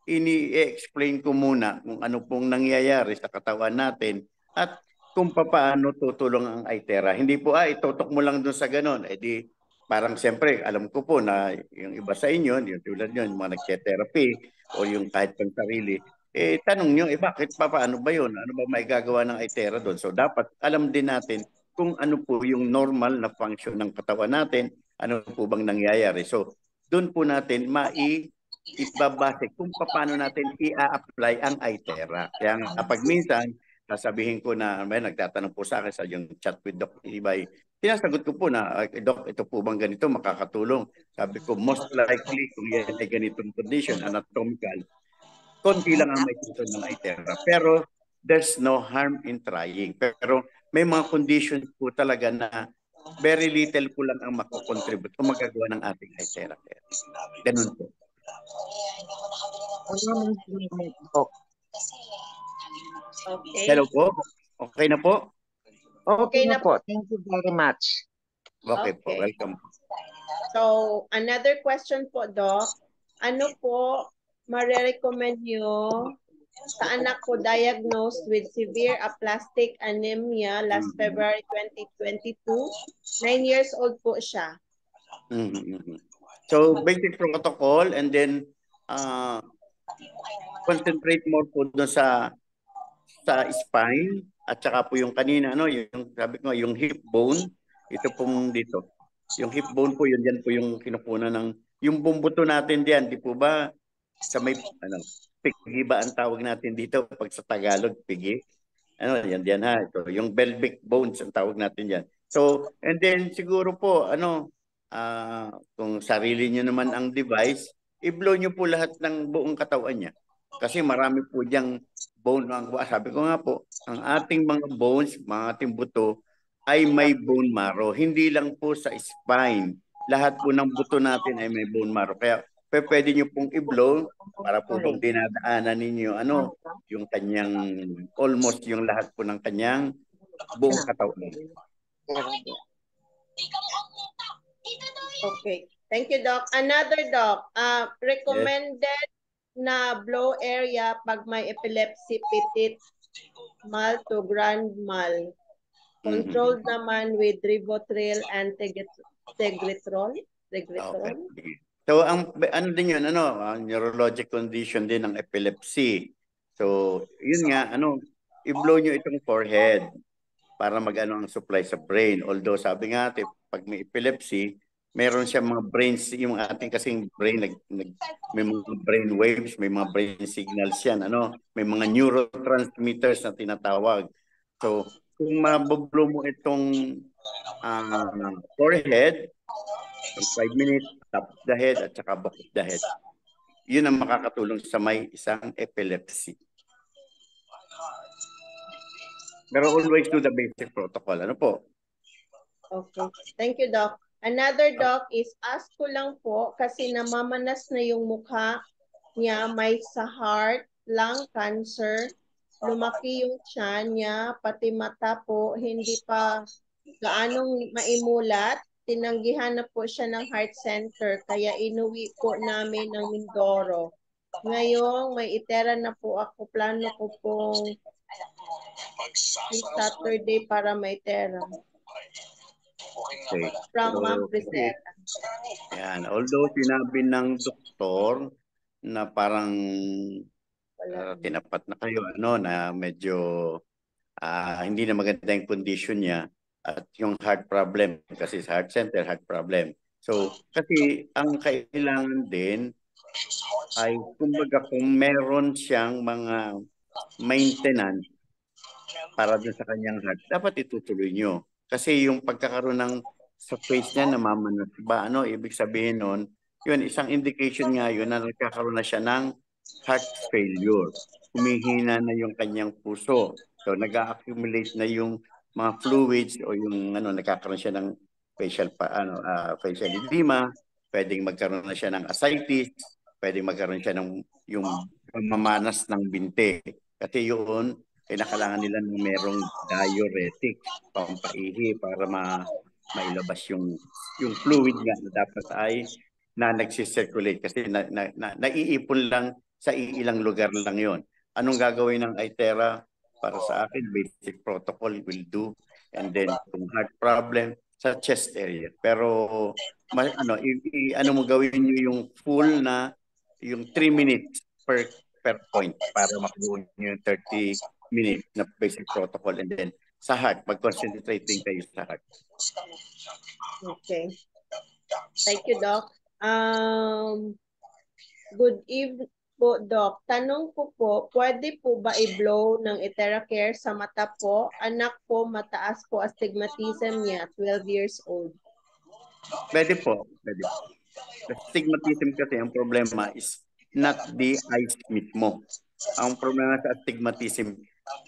ini-explain ko muna kung ano pong nangyayari sa katawan natin at kung paano tutulong ang ITERA. Hindi po, itutok mo lang doon sa ganon. Parang siyempre, alam ko po na yung iba sa inyo, yung tulad nyo, yung mga nag-therapy o yung kahit pang sarili, tanong nyo, bakit paano ba yun? Ano ba may gagawa ng ITERA doon? So dapat alam din natin kung ano po yung normal na function ng katawan natin, ano po bang nangyayari. So doon po natin ibabase kung paano natin i-apply ang ITERA. Kaya kapag minsan, sasabihin ko na may nagtatanong po sa akin sa yung chat with Doc Ibay, sinasagot ko po na, Doc, ito po bang ganito makakatulong? Sabi ko, most likely kung yan ay ganitong condition, anatomical, konti lang ang may tutulong ng ITERA. Pero there's no harm in trying. Pero may mga conditions po talaga na very little po lang ang makakontribute o magagawa ng ating ITERA. Ganun po. Okay. Hello po? Okay na po? Okay na po. Thank you very much. Okay po. Welcome. So, another question po, Doc. Ano po marirecommend nyo sa anak ko diagnosed with severe aplastic anemia last February 2022? 9 years old po siya. So, basic protocol and then concentrate more po doon sa spine at saka po yung kanina, yung sabi ko, yung hip bone, ito pong dito. Yung hip bone po, yun dyan po yung kinukunan ng, yung bumbuto natin diyan, di po ba, sa may, pigi ba ang tawag natin dito pag sa Tagalog, pigi? Yan diyan ha, ito, yung pelvic bones ang tawag natin diyan. So, and then siguro po, kung sarili nyo naman ang device, i-blow nyo po lahat ng buong katawan niya. Kasi marami po diyang bone. Sabi ko nga po, ang ating mga bones, mga ating buto, ay may bone marrow. Hindi lang po sa spine. Lahat po ng buto natin ay may bone marrow. Kaya pwede nyo pong i-blow para po pong dinadaanan ninyo yung kanyang, almost yung lahat po ng kanyang buong katawan. Okay. Thank you, Doc. Another, Doc. Recommended na blow area pag may epilepsy, petit mal to grand mal. Controlled naman with Rivotril and Tegretol. Okay. So ano din yun, neurologic condition din ng epilepsy. So yun nga, i-blow nyo itong forehead para magano ang supply sa brain. Although sabi nga natin, pag may epilepsy, meron siya mga brains, yung ating kasing brain, may mga brain waves, may mga brain signals yan, may mga neurotransmitters na tinatawag. So kung mabublow mo itong forehead, 5 minutes, top of the head at saka back of the head. Yun ang makakatulong sa may isang epilepsy. Pero always do the basic protocol. Ano po? Okay. Thank you, Doc. Another, Doc, is ask ko lang po kasi namamanas na yung mukha niya, may sa heart, lung cancer, lumaki yung tiyan niya, pati mata po, hindi pa gaanong maimulat. Tinanggihan na po siya ng heart center, kaya inuwi po namin ng Mindoro. Ngayon, may itera na po ako. Plano ko pong Saturday para may itera. Okay. From Ma'am Priscilla. Yan. Although sinabi ng doktor na parang tinapat na kayo, na medyo hindi na maganda yung condition niya at yung heart problem kasi sa heart center, heart problem. So, kasi ang kailangan din ay kumbaga kung meron siyang mga maintenance para dun sa kanyang heart, dapat itutuloy nyo. Kasi yung pagkakaroon ng sa face niya namamanas ba, ibig sabihin nun, yun, isang indication nga yun na nagkakaroon na siya ng heart failure. Humihina na yung kanyang puso. So, nag-accumulate na yung mga fluids o yung nagkakaroon siya ng facial edema, pwedeng magkaroon na siya ng ascites, pwedeng magkaroon siya ng yung mamanas ng binti. Kasi yun, kailangan nila ng merong diuretic, pampaihi para mailabas yung fluid nga na dapat ay nagsisirculate kasi naiipon lang sa ilang lugar lang yon. Anong gagawin ng ITERA? Para sa akin, basic protocol will do. And then, kung heart problem, sa chest area. Pero, ano mo gawin nyo yung full na, yung 3 minutes per point para makuha nyo yung 30 minutes na basic protocol. And then, sa heart, mag-concentrate din kayo sa heart. Okay. Thank you, Doc. Good evening po, Doc. Tanong ko po, pwede po ba i-blow ng Iteracare sa mata po? Anak po, mataas po astigmatism niya, 12 years old. Pwede po. Pwede. Astigmatism kasi, ang problema is not the eyes mismo. Ang problema sa astigmatism,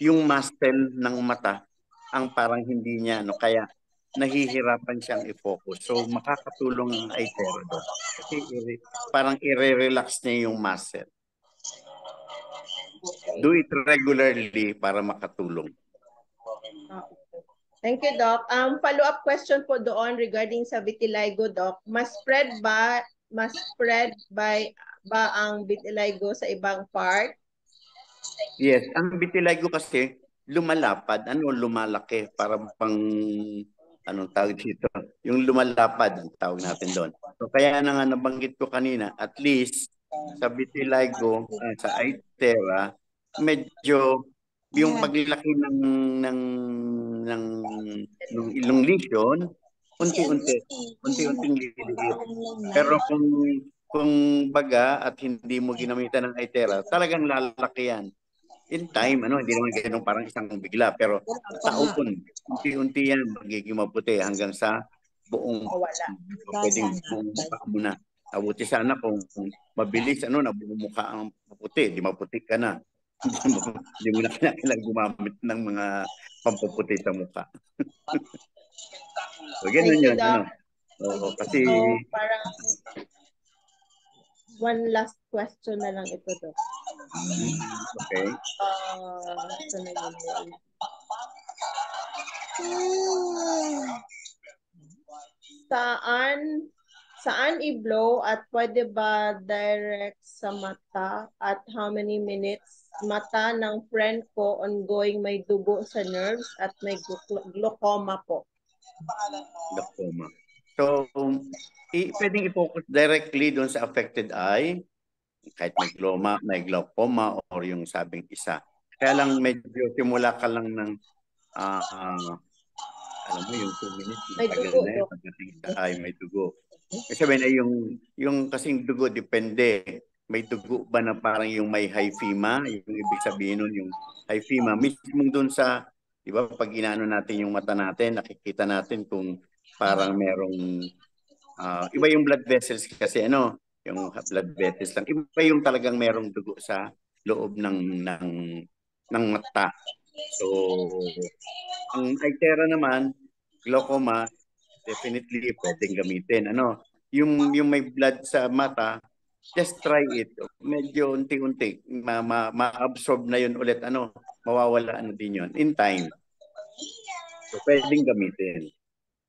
yung muscle ng mata, ang parang hindi niya, kaya nahihirapan siyang i-focus. So, makakatulong ang ITERA doon. Kasi parang i-relax niya yung muscle. Do it regularly para makatulong. Thank you, Doc. Follow-up question po doon regarding sa vitiligo, Doc. Mas spread ba ang vitiligo sa ibang part? Yes, ang vitiligo kasi lumalapad, lumalaki para pang anong tawag dito? Yung lumalapad ang tawag natin doon. So kaya na nga nabanggit ko kanina, at least sa vitiligo, sa ITERA, medyo yung paglaki ng ilong lesion, unti-unting liliit. Pero kung baga at hindi mo ginamitan ng ITERA, talagang lalaki yan. In time, hindi naman ganun parang isang bigla, pero taon, unti-unti yan magiging maputi hanggang sa buong pwedeng buong mukha mo na. Abuti sana kung mabilis, nabumukha ang maputi, di maputi ka na. Hindi mo na kailangan gumamit ng mga pampuputi sa mukha. So, ganun yun. Kasi parang one last question na lang ito, Doc. Okay. Ito na yun. Saan i-blow at pwede ba direct sa mata at how many minutes? Mata ng friend ko ongoing may dugo sa nerves at may glaucoma po. Glaucoma. So, pwedeng i-focus directly doon sa affected eye, kahit may glaucoma or yung sabing isa. Kaya lang medyo simula ka lang ng alam mo yung 2 minutes, may tagal dugo, na yun pagdating sa ay may dugo. Kasi sabihin na yung kasing dugo depende. May dugo ba na parang yung may hyphema, yung ibig sabihin nun yung hyphema mismo doon sa, di ba, pag inaano natin yung mata natin, nakikita natin kung parang merong iba yung blood vessels kasi yung blood vessels lang. Iba yung talagang merong dugo sa loob ng mata. So, ang Itera naman, glaucoma, definitely pwedeng gamitin. Yung may blood sa mata, just try it. Medyo unti-unti, ma-absorb na yun ulit. Mawawala din yun in time. So, pwedeng gamitin.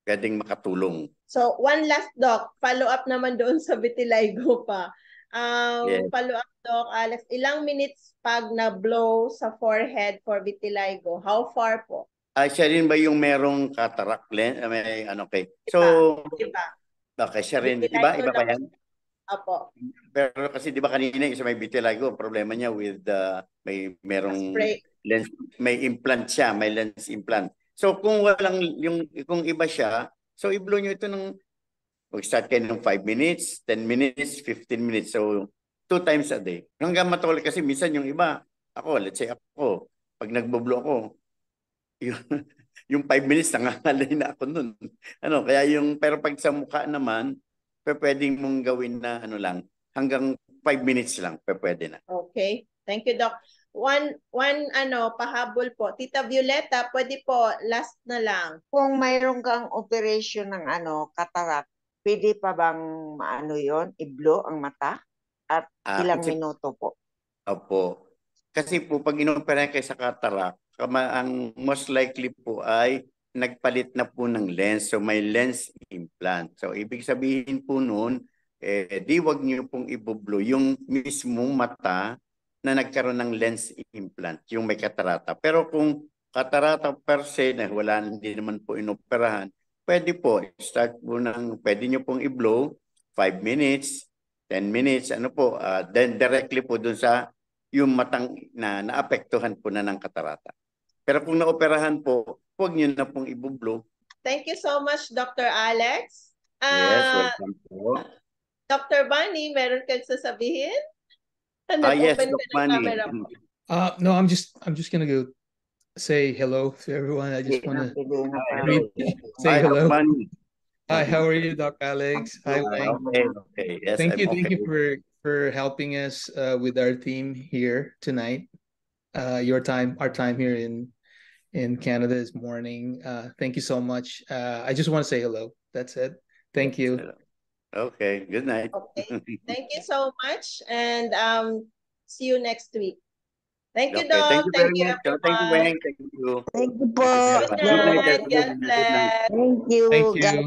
Pwedeng makatulong. So, one last, Doc. Follow-up naman doon sa vitiligo pa. Yes. Follow-up, Doc Alex. Ilang minutes pag na-blow sa forehead for vitiligo? How far po? Siya rin ba yung merong cataract lens? Okay. So, okay, siya rin. Iba pa yan? Apo. Pero kasi di ba kanina isa may vitiligo, problema niya with merong lens, may implant siya, may lens implant. So kung kung iba siya, so i-blow nyo ito mag-start kayo ng 5 minutes, 10 minutes, 15 minutes. So 2 times a day. Hanggang matulog kasi minsan yung iba, let's say ako, pag nagbo-blow ako, yung 5 minutes nangangalay na ako nun. Kaya pero pag sa mukha naman, pwedeng mong gawin na hanggang 5 minutes lang, pwede na. Okay. Thank you, Doc. One pahabol po. Tita Violeta, pwede po, last na lang. Kung mayroon kang operation ng cataract, pwede pa bang yon i-blow ang mata? At ilang minuto po? Opo. Kasi po, pag inopera kayo sa cataract, ang most likely po ay nagpalit na po ng lens. So may lens implant. So ibig sabihin po noon, di wag niyo pong ibublo yung mismong mata na nagkaroon ng lens implant, yung may katarata. Pero kung katarata per se na hindi naman po inoperahan, pwede po, start po pwede niyo pong i-blow 5 minutes, 10 minutes, then directly po dun sa yung matang na naapektuhan po na ng katarata. Pero kung naoperahan po, huwag niyo na pong ibublo. Thank you so much, Dr. Alex. Yes, welcome po. Dr. Bunny, meron kang sasabihin? Yes, Dr. Bunny. No, I'm just gonna go say hello to everyone. I just want to say hello. Hi, how are you, Doc Alex? Hi, Wang. Okay. Yes, thank you for helping us with our theme here tonight. Our time here in Canada is morning. Thank you so much. I just want to say hello. That's it. Thank you. Okay. Good night. Okay. Thank you so much, and see you next week. Thank you, Okay, Doc. thank you very much. Thank you, Wang. Thank you. Thank you po. Good night. God bless. Thank you. Thank you.